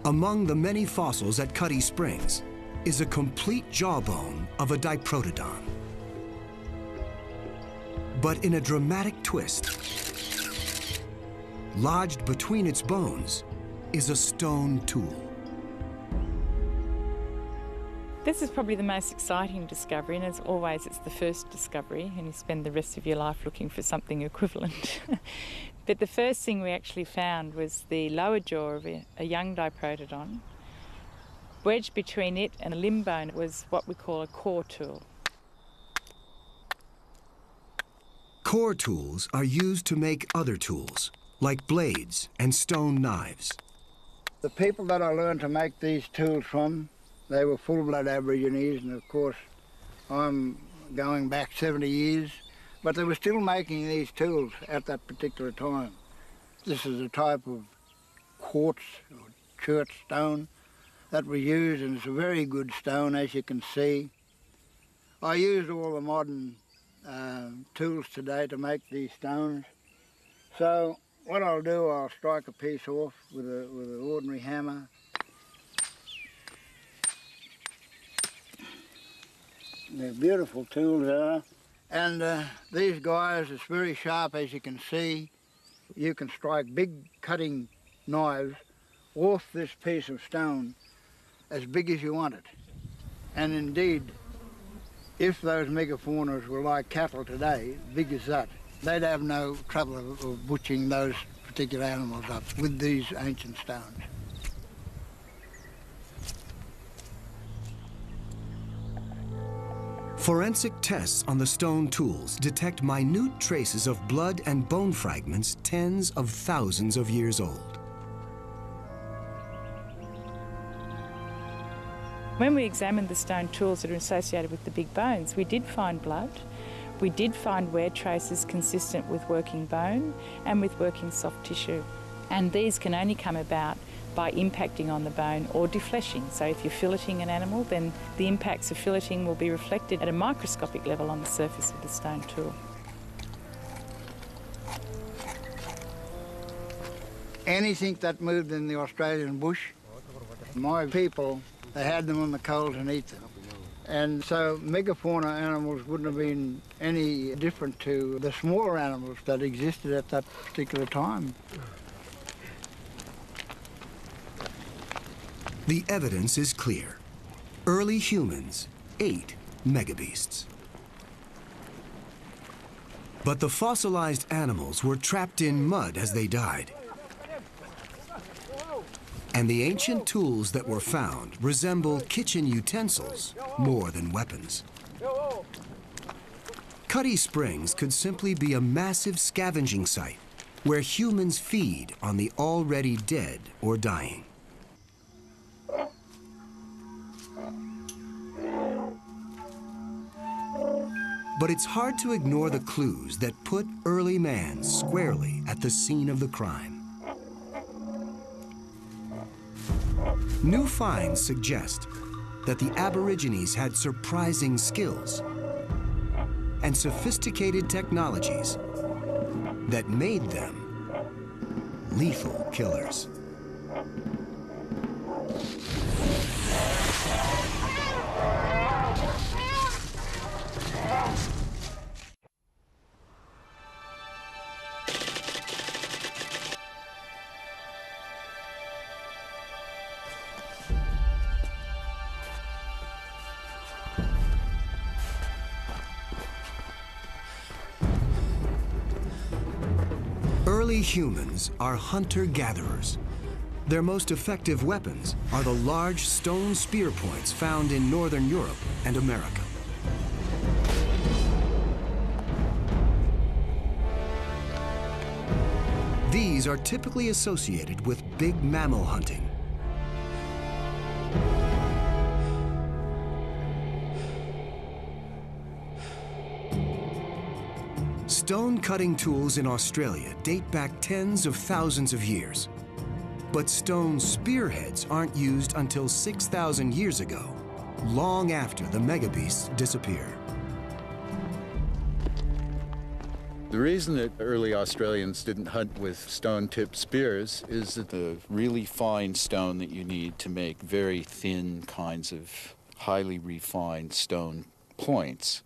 Among the many fossils at Cuddy Springs is a complete jawbone of a diprotodon. But in a dramatic twist, lodged between its bones is a stone tool. This is probably the most exciting discovery, and as always, it's the first discovery, and you spend the rest of your life looking for something equivalent. But the first thing we actually found was the lower jaw of a young diprotodon. Wedged between it and a limb bone was what we call a core tool. Core tools are used to make other tools, like blades and stone knives. The people that I learned to make these tools from, they were full-blood Aborigines, and of course I'm going back 70 years, but they were still making these tools at that particular time. This is a type of quartz or chert stone that we use, and it's a very good stone, as you can see. I used all the modern tools today to make these stones. So what I'll do, I'll strike a piece off with an ordinary hammer. They're beautiful tools, are. And these guys, it's very sharp, as you can see. You can strike big cutting knives off this piece of stone as big as you want it. And indeed, if those megafaunas were like cattle today, big as that, they'd have no trouble of butchering those particular animals up with these ancient stones. Forensic tests on the stone tools detect minute traces of blood and bone fragments tens of thousands of years old. When we examined the stone tools that are associated with the big bones, we did find blood. We did find wear traces consistent with working bone and with working soft tissue. And these can only come about by impacting on the bone or defleshing. So if you're filleting an animal, then the impacts of filleting will be reflected at a microscopic level on the surface of the stone tool. Anything that moved in the Australian bush, my people, they had them on the coals and eat them. And so megafauna animals wouldn't have been any different to the smaller animals that existed at that particular time. The evidence is clear. Early humans ate megabeasts. But the fossilized animals were trapped in mud as they died. And the ancient tools that were found resemble kitchen utensils more than weapons. Cutty Springs could simply be a massive scavenging site where humans feed on the already dead or dying. But it's hard to ignore the clues that put early man squarely at the scene of the crime. New finds suggest that the Aborigines had surprising skills and sophisticated technologies that made them lethal killers. Early humans are hunter-gatherers. Their most effective weapons are the large stone spear points found in northern Europe and America. These are typically associated with big mammal hunting. Stone cutting tools in Australia date back tens of thousands of years. But stone spearheads aren't used until 6,000 years ago, long after the megabeasts disappeared. The reason that early Australians didn't hunt with stone-tipped spears is that the really fine stone that you need to make very thin kinds of highly refined stone points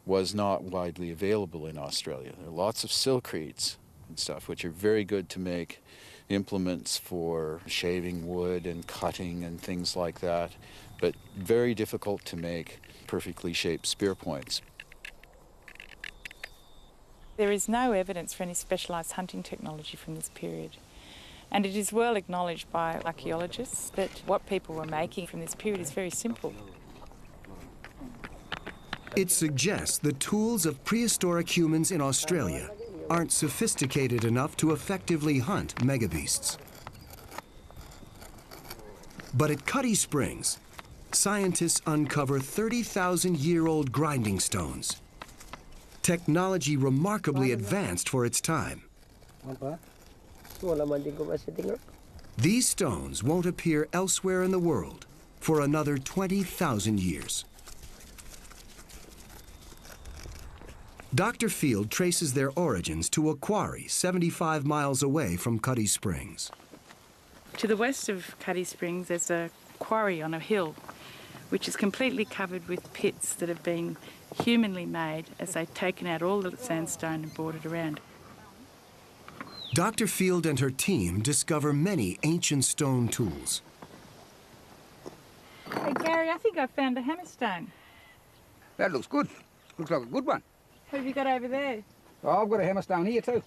was not widely available in Australia. There are lots of silkreeds and stuff, which are very good to make implements for shaving wood and cutting and things like that, but very difficult to make perfectly shaped spear points. There is no evidence for any specialised hunting technology from this period. And it is well acknowledged by archaeologists that what people were making from this period is very simple. It suggests the tools of prehistoric humans in Australia aren't sophisticated enough to effectively hunt megabeasts. But at Cutty Springs, scientists uncover 30,000-year-old grinding stones. Technology remarkably advanced for its time. These stones won't appear elsewhere in the world for another 20,000 years. Dr. Field traces their origins to a quarry 75 miles away from Cuddy Springs. To the west of Cuddy Springs, there's a quarry on a hill, which is completely covered with pits that have been humanly made as they've taken out all the sandstone and brought it around. Dr. Field and her team discover many ancient stone tools. Hey, Gary, I think I found a hammerstone. That looks good. Looks like a good one. What have you got over there? Oh, I've got a hammerstone here too.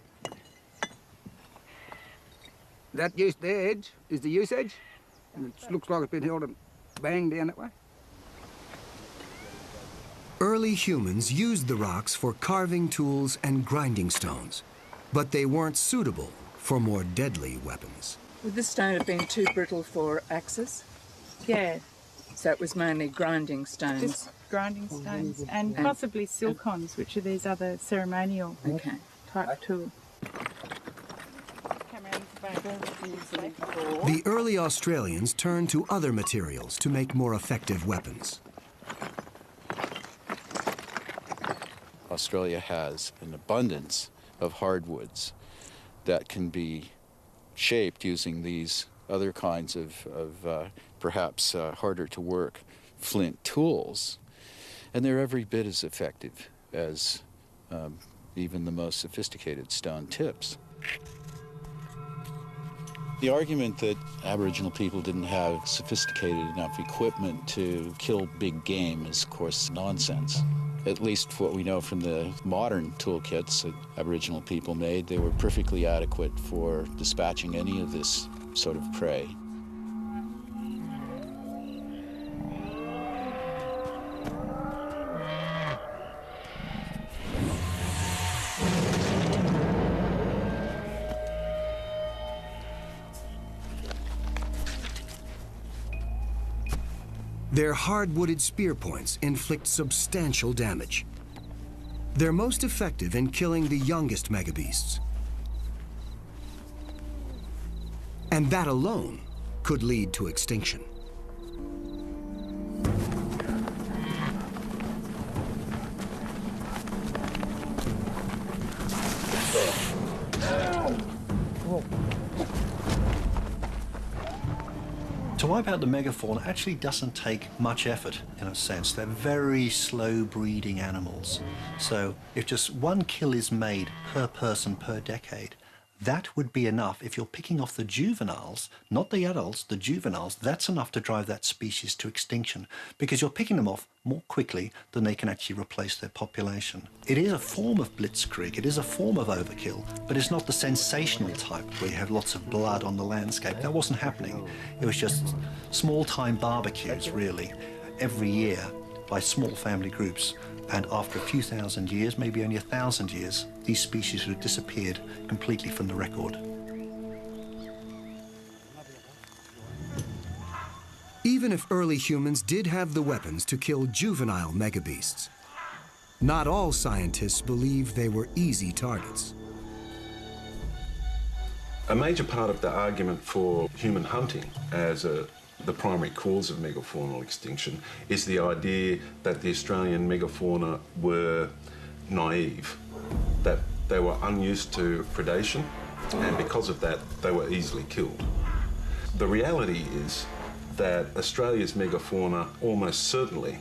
That use there edge is the use edge, and it looks like it's been held and banged down that way. Early humans used the rocks for carving tools and grinding stones, but they weren't suitable for more deadly weapons. Would this stone have been too brittle for axes? Yeah. So it was mainly grinding stones? Just grinding stones and possibly silcons, which are these other ceremonial type tools. The early Australians turned to other materials to make more effective weapons. Australia has an abundance of hardwoods that can be shaped using these other kinds of perhaps harder to work flint tools. And they're every bit as effective as even the most sophisticated stone tips. The argument that Aboriginal people didn't have sophisticated enough equipment to kill big game is, of course, nonsense. At least what we know from the modern toolkits that Aboriginal people made, they were perfectly adequate for dispatching any of this sort of prey. Their hard-wooded spear points inflict substantial damage. They're most effective in killing the youngest megabeasts. And that alone could lead to extinction. To wipe out the megafauna actually doesn't take much effort, in a sense. They're very slow-breeding animals. So if just one kill is made per person per decade, that would be enough. If you're picking off the juveniles, not the adults, the juveniles, that's enough to drive that species to extinction, because you're picking them off more quickly than they can actually replace their population. It is a form of blitzkrieg, it is a form of overkill, but it's not the sensational type where you have lots of blood on the landscape. That wasn't happening. It was just small-time barbecues, really, every year by small family groups. And after a few thousand years, maybe only 1,000 years, these species would have disappeared completely from the record. Even if early humans did have the weapons to kill juvenile megabeasts, not all scientists believe they were easy targets. A major part of the argument for human hunting as the primary cause of megafaunal extinction is the idea that the Australian megafauna were naive, that they were unused to predation, and because of that, they were easily killed. The reality is that Australia's megafauna almost certainly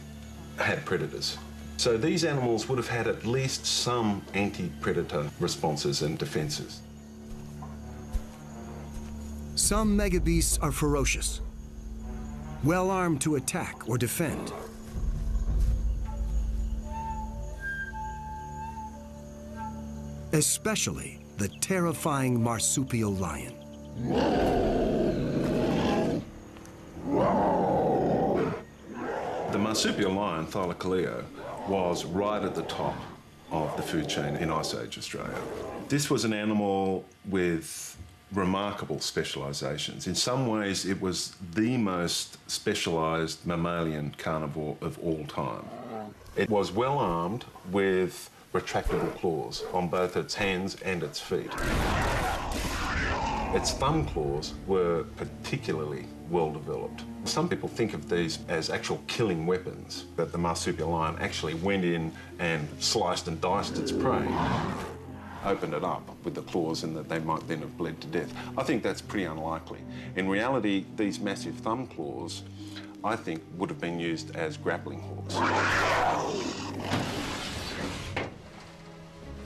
had predators. So these animals would have had at least some anti-predator responses and defences. Some megabeasts are ferocious, well armed to attack or defend. Especially the terrifying marsupial lion. The marsupial lion, Thylacoleo, was right at the top of the food chain in Ice Age Australia. This was an animal with remarkable specialisations. In some ways, it was the most specialised mammalian carnivore of all time. It was well armed with retractable claws on both its hands and its feet. Its thumb claws were particularly well developed. Some people think of these as actual killing weapons, that the marsupial lion actually went in and sliced and diced its prey, opened it up with the claws, and that they might then have bled to death. I think that's pretty unlikely. In reality, these massive thumb claws, I think, would have been used as grappling hooks.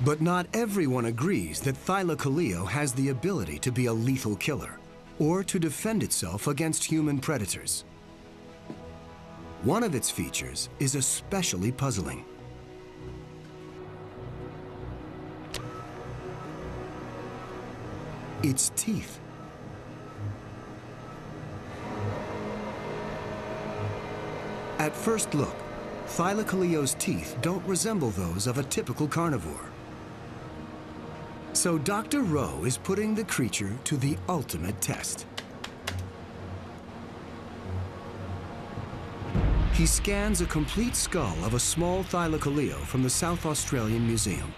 But not everyone agrees that Thylacoleo has the ability to be a lethal killer or to defend itself against human predators. One of its features is especially puzzling. Its teeth. At first look, Thylacoleo's teeth don't resemble those of a typical carnivore. So Dr. Rowe is putting the creature to the ultimate test. He scans a complete skull of a small Thylacoleo from the South Australian Museum.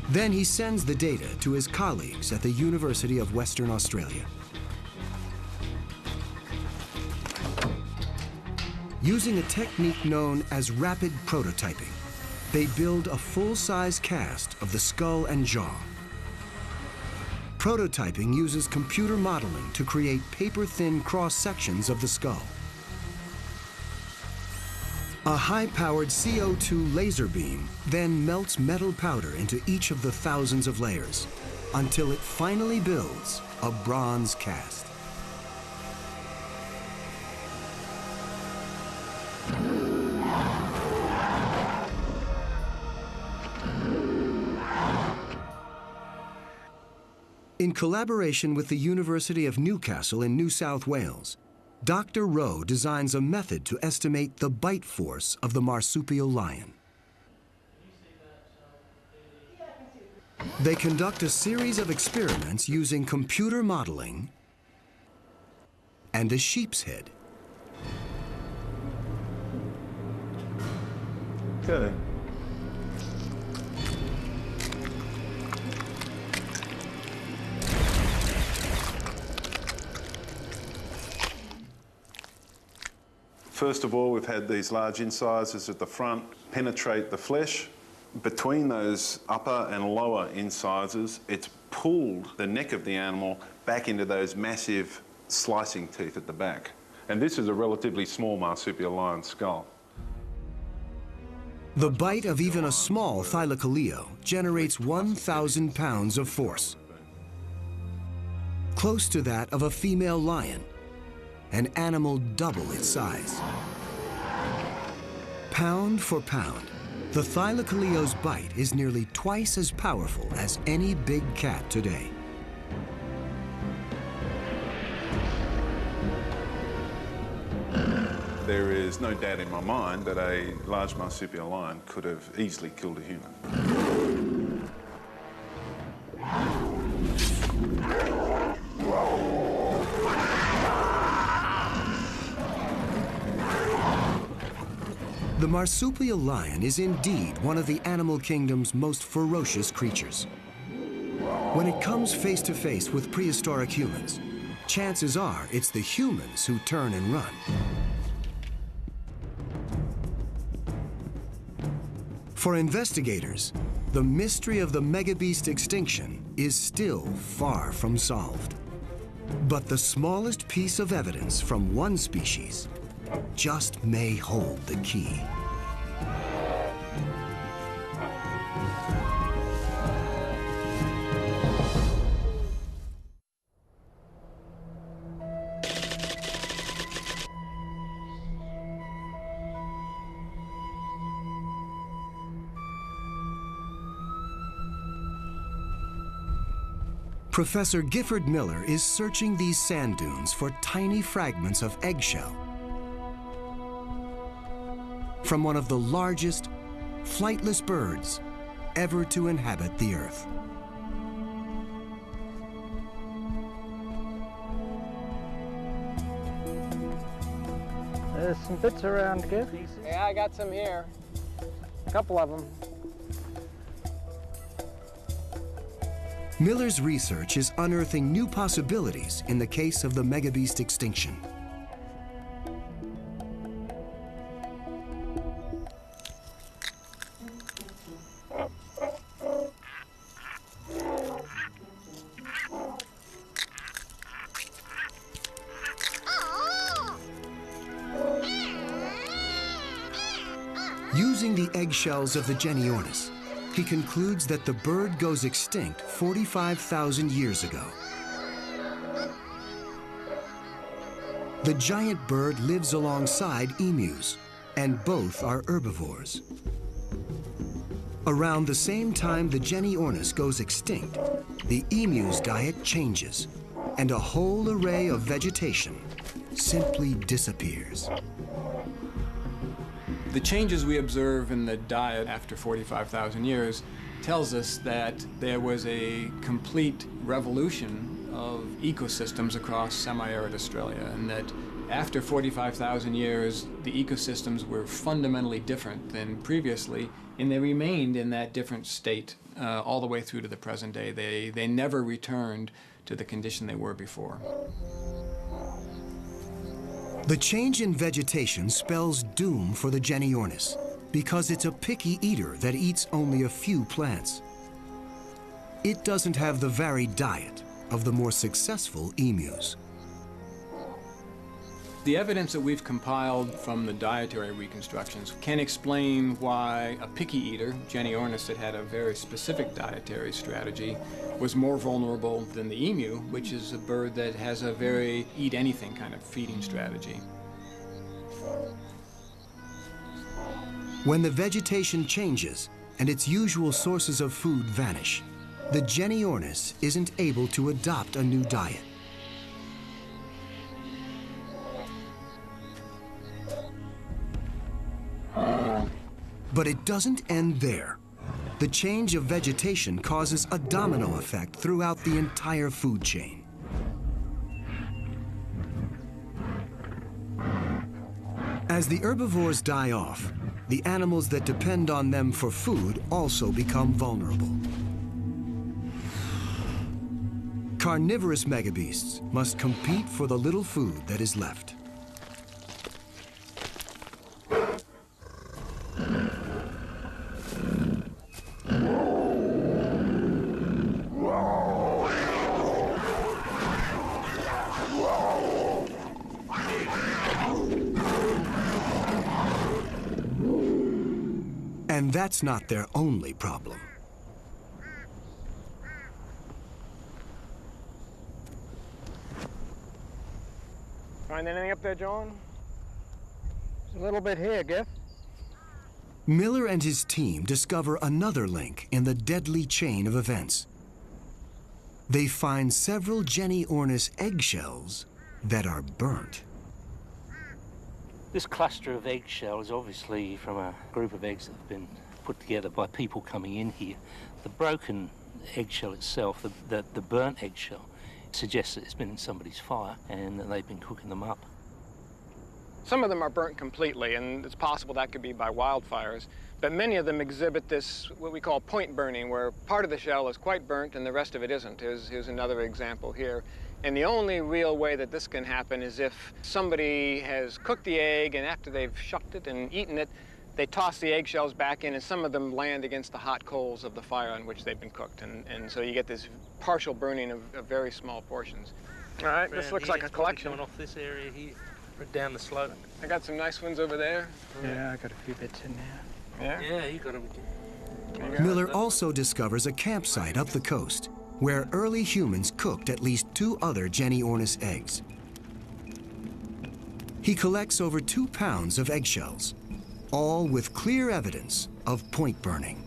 Then he sends the data to his colleagues at the University of Western Australia. Using a technique known as rapid prototyping, they build a full-size cast of the skull and jaw. Prototyping uses computer modeling to create paper-thin cross-sections of the skull. A high-powered CO2 laser beam then melts metal powder into each of the thousands of layers until it finally builds a bronze cast. In collaboration with the University of Newcastle in New South Wales, Dr. Rowe designs a method to estimate the bite force of the marsupial lion. They conduct a series of experiments using computer modeling and a sheep's head. Okay. First of all, we've had these large incisors at the front penetrate the flesh. Between those upper and lower incisors, it's pulled the neck of the animal back into those massive slicing teeth at the back. And this is a relatively small marsupial lion skull. The bite of even a small Thylacoleo generates 1,000 pounds of force, close to that of a female lion, an animal double its size. Pound for pound, the Thylacoleo's bite is nearly twice as powerful as any big cat today. There is no doubt in my mind that a large marsupial lion could have easily killed a human. The marsupial lion is indeed one of the animal kingdom's most ferocious creatures. When it comes face to face with prehistoric humans, chances are it's the humans who turn and run. For investigators, the mystery of the Megabeast extinction is still far from solved. But the smallest piece of evidence from one species just may hold the key. Professor Gifford Miller is searching these sand dunes for tiny fragments of eggshell from one of the largest flightless birds ever to inhabit the Earth. There's some bits around, Kev. Yeah, I got some here. A couple of them. Miller's research is unearthing new possibilities in the case of the megabeast extinction. Using the eggshells of the Genyornis, he concludes that the bird goes extinct 45,000 years ago. The giant bird lives alongside emus, and both are herbivores. Around the same time the Genyornis goes extinct, the emu's diet changes, and a whole array of vegetation simply disappears. The changes we observe in the diet after 45,000 years tells us that there was a complete revolution of ecosystems across semi-arid Australia, and that after 45,000 years, the ecosystems were fundamentally different than previously, and they remained in that different state all the way through to the present day. They never returned to the condition they were before. The change in vegetation spells doom for the Genyornis because it's a picky eater that eats only a few plants. It doesn't have the varied diet of the more successful emus. The evidence that we've compiled from the dietary reconstructions can explain why a picky eater, Genyornis, that had a very specific dietary strategy, was more vulnerable than the emu, which is a bird that has a very eat-anything kind of feeding strategy. When the vegetation changes and its usual sources of food vanish, the Genyornis isn't able to adopt a new diet. But it doesn't end there. The change of vegetation causes a domino effect throughout the entire food chain. As the herbivores die off, the animals that depend on them for food also become vulnerable. Carnivorous megabeasts must compete for the little food that is left. And that's not their only problem. Find anything up there, John? There's a little bit here, Giff. Miller and his team discover another link in the deadly chain of events. They find several Genyornis eggshells that are burnt. This cluster of eggshells is obviously from a group of eggs that have been put together by people coming in here. The broken eggshell itself, the burnt eggshell, suggests that it's been in somebody's fire and that they've been cooking them up. Some of them are burnt completely, and it's possible that could be by wildfires. But many of them exhibit this, what we call point burning, where part of the shell is quite burnt and the rest of it isn't. Here's another example here. And the only real way that this can happen is if somebody has cooked the egg, and after they've shucked it and eaten it, they toss the eggshells back in, and some of them land against the hot coals of the fire on which they've been cooked. And so you get this partial burning of very small portions. All right, this looks like a collection. Coming off this area here, right down the slope. I got some nice ones over there. Yeah, I got a few bits in there. Yeah? Yeah, you got them. Miller also discovers a campsite up the coast where early humans cooked at least 2 other Genyornis eggs. He collects over 2 pounds of eggshells, all with clear evidence of point burning.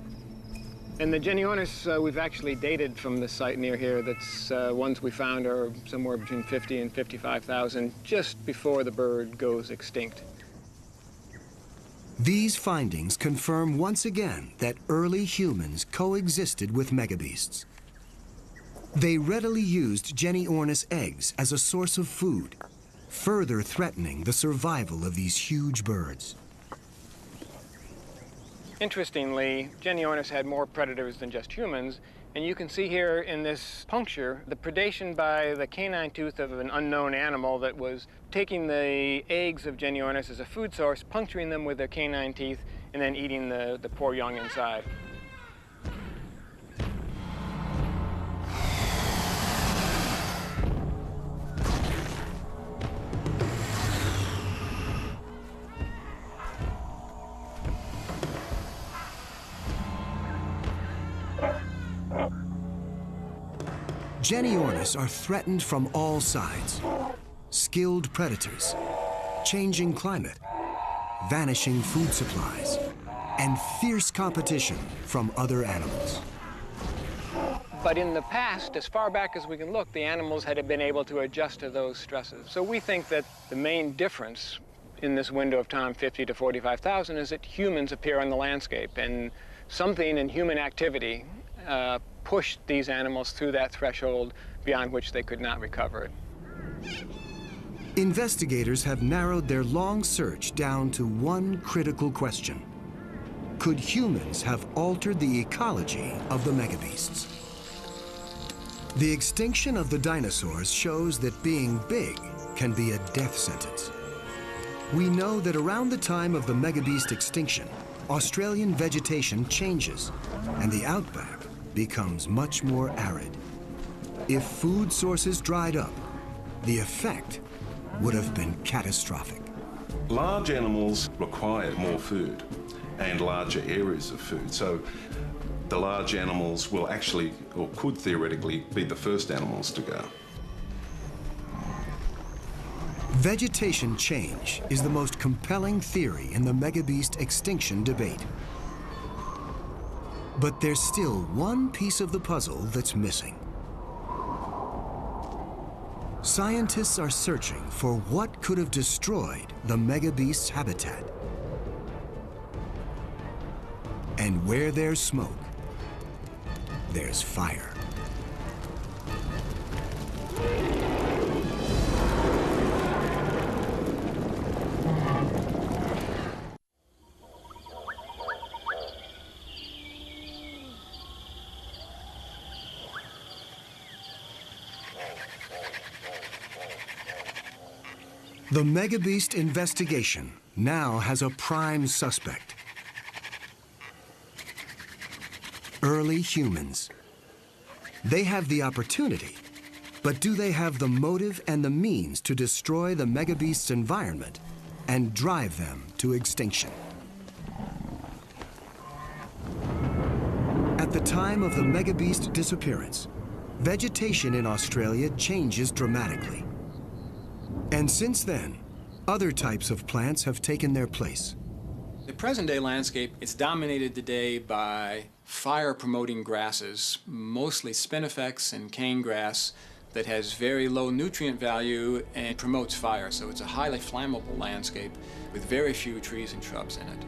And the Genyornis we've actually dated from the site near here. That's ones we found are somewhere between 50 and 55,000, just before the bird goes extinct. These findings confirm once again that early humans coexisted with megabeasts. They readily used Genyornis eggs as a source of food, further threatening the survival of these huge birds. Interestingly, Genyornis had more predators than just humans, and you can see here in this puncture the predation by the canine tooth of an unknown animal that was taking the eggs of Genyornis as a food source, puncturing them with their canine teeth, and then eating the poor young inside. Genyornis are threatened from all sides. Skilled predators, changing climate, vanishing food supplies, and fierce competition from other animals. But in the past, as far back as we can look, the animals had been able to adjust to those stresses. So we think that the main difference in this window of time, 50 to 45,000, is that humans appear on the landscape, and something in human activity pushed these animals through that threshold beyond which they could not recover it. Investigators have narrowed their long search down to one critical question. Could humans have altered the ecology of the megabeasts? The extinction of the dinosaurs shows that being big can be a death sentence. We know that around the time of the megabeast extinction, Australian vegetation changes and the outback becomes much more arid. If food sources dried up, the effect would have been catastrophic. Large animals require more food and larger areas of food. So the large animals will actually, or could theoretically, be the first animals to go. Vegetation change is the most compelling theory in the megabeast extinction debate. But there's still one piece of the puzzle that's missing. Scientists are searching for what could have destroyed the megabeast's habitat. And where there's smoke, there's fire. The Megabeast investigation now has a prime suspect. Early humans. They have the opportunity, but do they have the motive and the means to destroy the megabeast's environment and drive them to extinction? At the time of the megabeast disappearance, vegetation in Australia changes dramatically. And since then, other types of plants have taken their place. The present-day landscape is dominated today by fire-promoting grasses, mostly spinifex and cane grass, that has very low nutrient value and promotes fire. So it's a highly flammable landscape with very few trees and shrubs in it.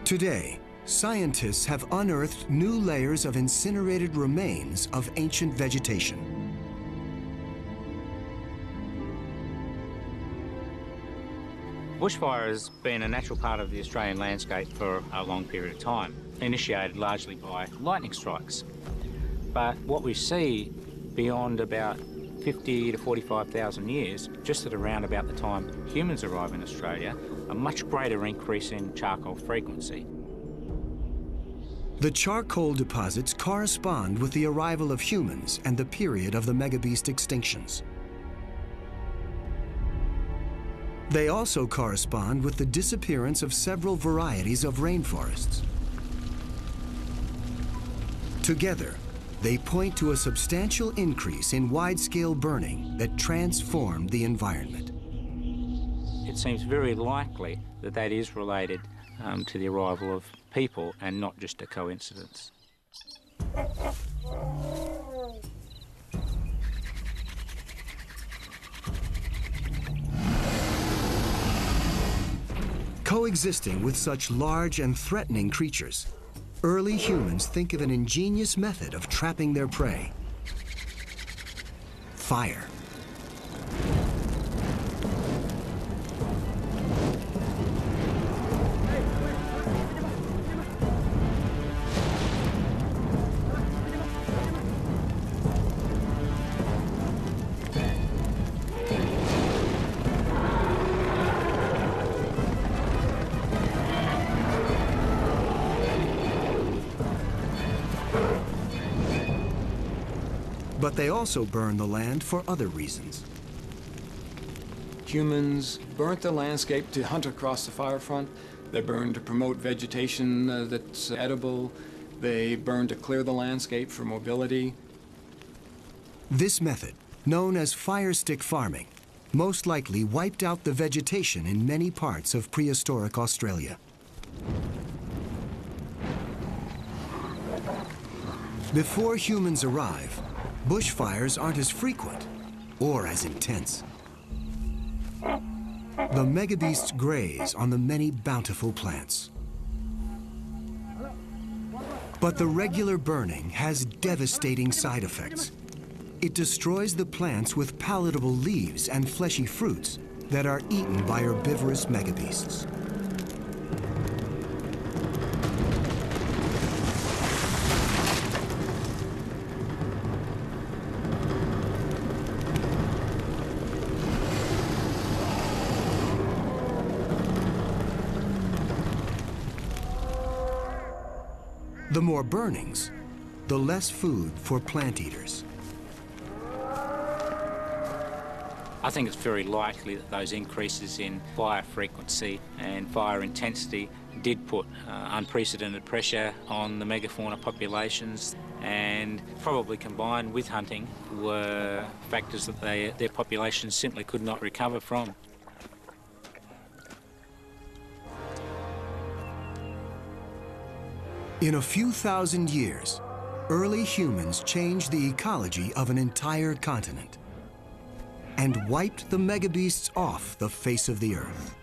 Today, scientists have unearthed new layers of incinerated remains of ancient vegetation. Bushfire has been a natural part of the Australian landscape for a long period of time, initiated largely by lightning strikes. But what we see beyond about 50 to 45,000 years, just at around about the time humans arrive in Australia, a much greater increase in charcoal frequency. The charcoal deposits correspond with the arrival of humans and the period of the megabeast extinctions. They also correspond with the disappearance of several varieties of rainforests. Together, they point to a substantial increase in wide-scale burning that transformed the environment. It seems very likely that that is related to the arrival of people and not just a coincidence. Coexisting with such large and threatening creatures, early humans think of an ingenious method of trapping their prey: fire. But they also burn the land for other reasons. Humans burnt the landscape to hunt across the fire front. They burned to promote vegetation that's edible. They burned to clear the landscape for mobility. This method, known as fire stick farming, most likely wiped out the vegetation in many parts of prehistoric Australia. Before humans arrive, bushfires aren't as frequent or as intense. The megabeasts graze on the many bountiful plants. But the regular burning has devastating side effects. It destroys the plants with palatable leaves and fleshy fruits that are eaten by herbivorous megabeasts. The more burnings, the less food for plant eaters. I think it's very likely that those increases in fire frequency and fire intensity did put unprecedented pressure on the megafauna populations, and probably combined with hunting were factors that their populations simply could not recover from. In a few thousand years, early humans changed the ecology of an entire continent and wiped the megabeasts off the face of the earth.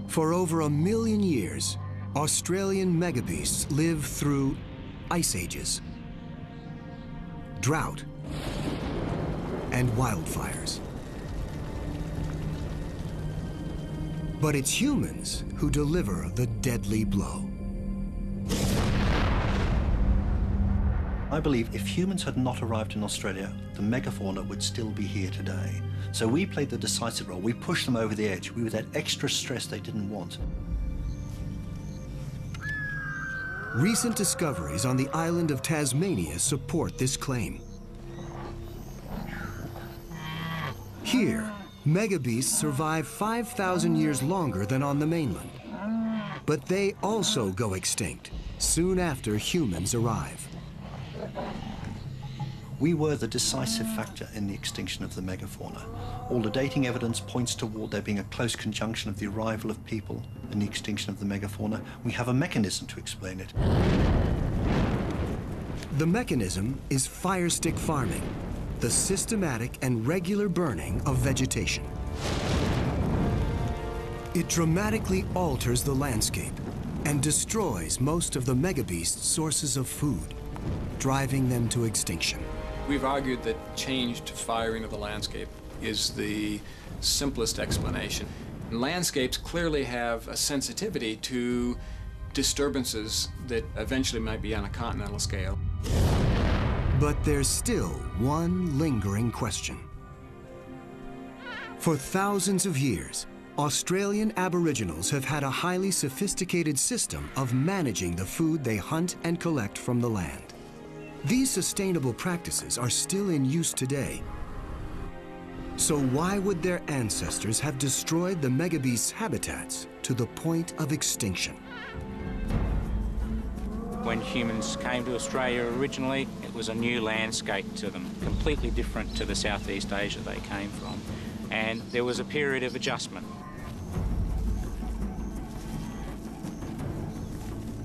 For over 1 million years, Australian megabeasts lived through ice ages, drought, and wildfires. But it's humans who deliver the deadly blow. I believe if humans had not arrived in Australia, the megafauna would still be here today. So we played the decisive role. We pushed them over the edge. We were that extra stress they didn't want. Recent discoveries on the island of Tasmania support this claim. Here, megabeasts survive 5,000 years longer than on the mainland. But they also go extinct soon after humans arrive. We were the decisive factor in the extinction of the megafauna. All the dating evidence points toward there being a close conjunction of the arrival of people and the extinction of the megafauna. We have a mechanism to explain it. The mechanism is fire stick farming, the systematic and regular burning of vegetation. It dramatically alters the landscape and destroys most of the megabeasts' sources of food, driving them to extinction. We've argued that changed firing of the landscape is the simplest explanation. Landscapes clearly have a sensitivity to disturbances that eventually might be on a continental scale. But there's still one lingering question. For thousands of years, Australian Aboriginals have had a highly sophisticated system of managing the food they hunt and collect from the land. These sustainable practices are still in use today. So why would their ancestors have destroyed the Megabeasts' habitats to the point of extinction? When humans came to Australia originally, it was a new landscape to them, completely different to the Southeast Asia they came from. And there was a period of adjustment.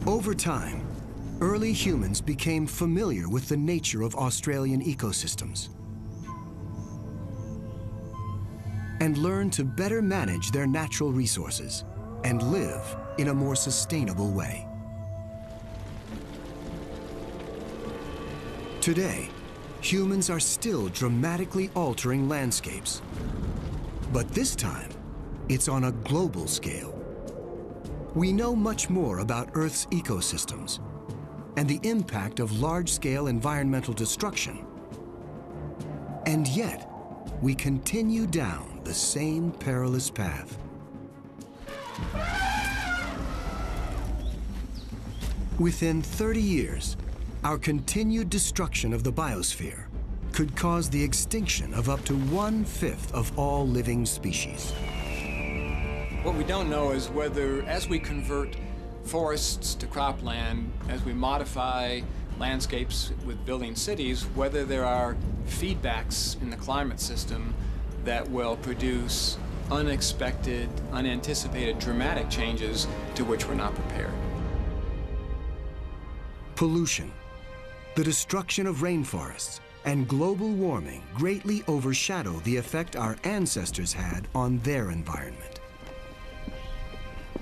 Over time, early humans became familiar with the nature of Australian ecosystems and learned to better manage their natural resources and live in a more sustainable way. Today, humans are still dramatically altering landscapes, but this time, it's on a global scale. We know much more about Earth's ecosystems and the impact of large-scale environmental destruction. And yet, we continue down the same perilous path. Within 30 years, our continued destruction of the biosphere could cause the extinction of up to 1/5 of all living species. What we don't know is whether, as we convert forests to cropland, as we modify landscapes with building cities, whether there are feedbacks in the climate system that will produce unexpected, unanticipated, dramatic changes to which we're not prepared. Pollution, the destruction of rainforests, and global warming greatly overshadow the effect our ancestors had on their environment.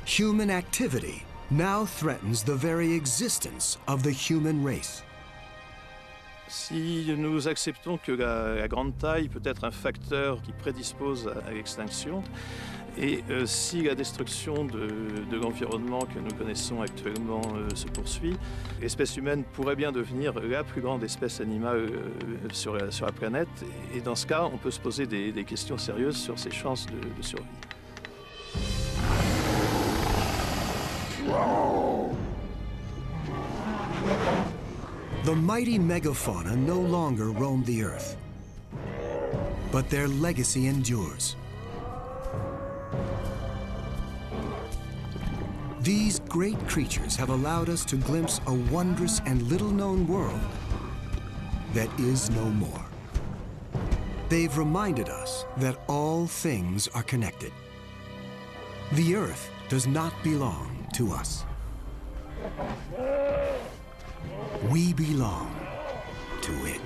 Human activity now threatens the very existence of the human race. Si nous acceptons que la grande taille peut être un facteur qui prédispose à l'extinction, et si la destruction de l'environnement que nous connaissons actuellement se poursuit, l'espèce humaine pourrait bien devenir la plus grande espèce animale sur la planète. Et dans ce cas, on peut se poser des questions sérieuses sur ses chances de survie. The mighty megafauna no longer roam the earth, but their legacy endures. These great creatures have allowed us to glimpse a wondrous and little-known world that is no more. They've reminded us that all things are connected. The earth does not belong to us. We belong to it.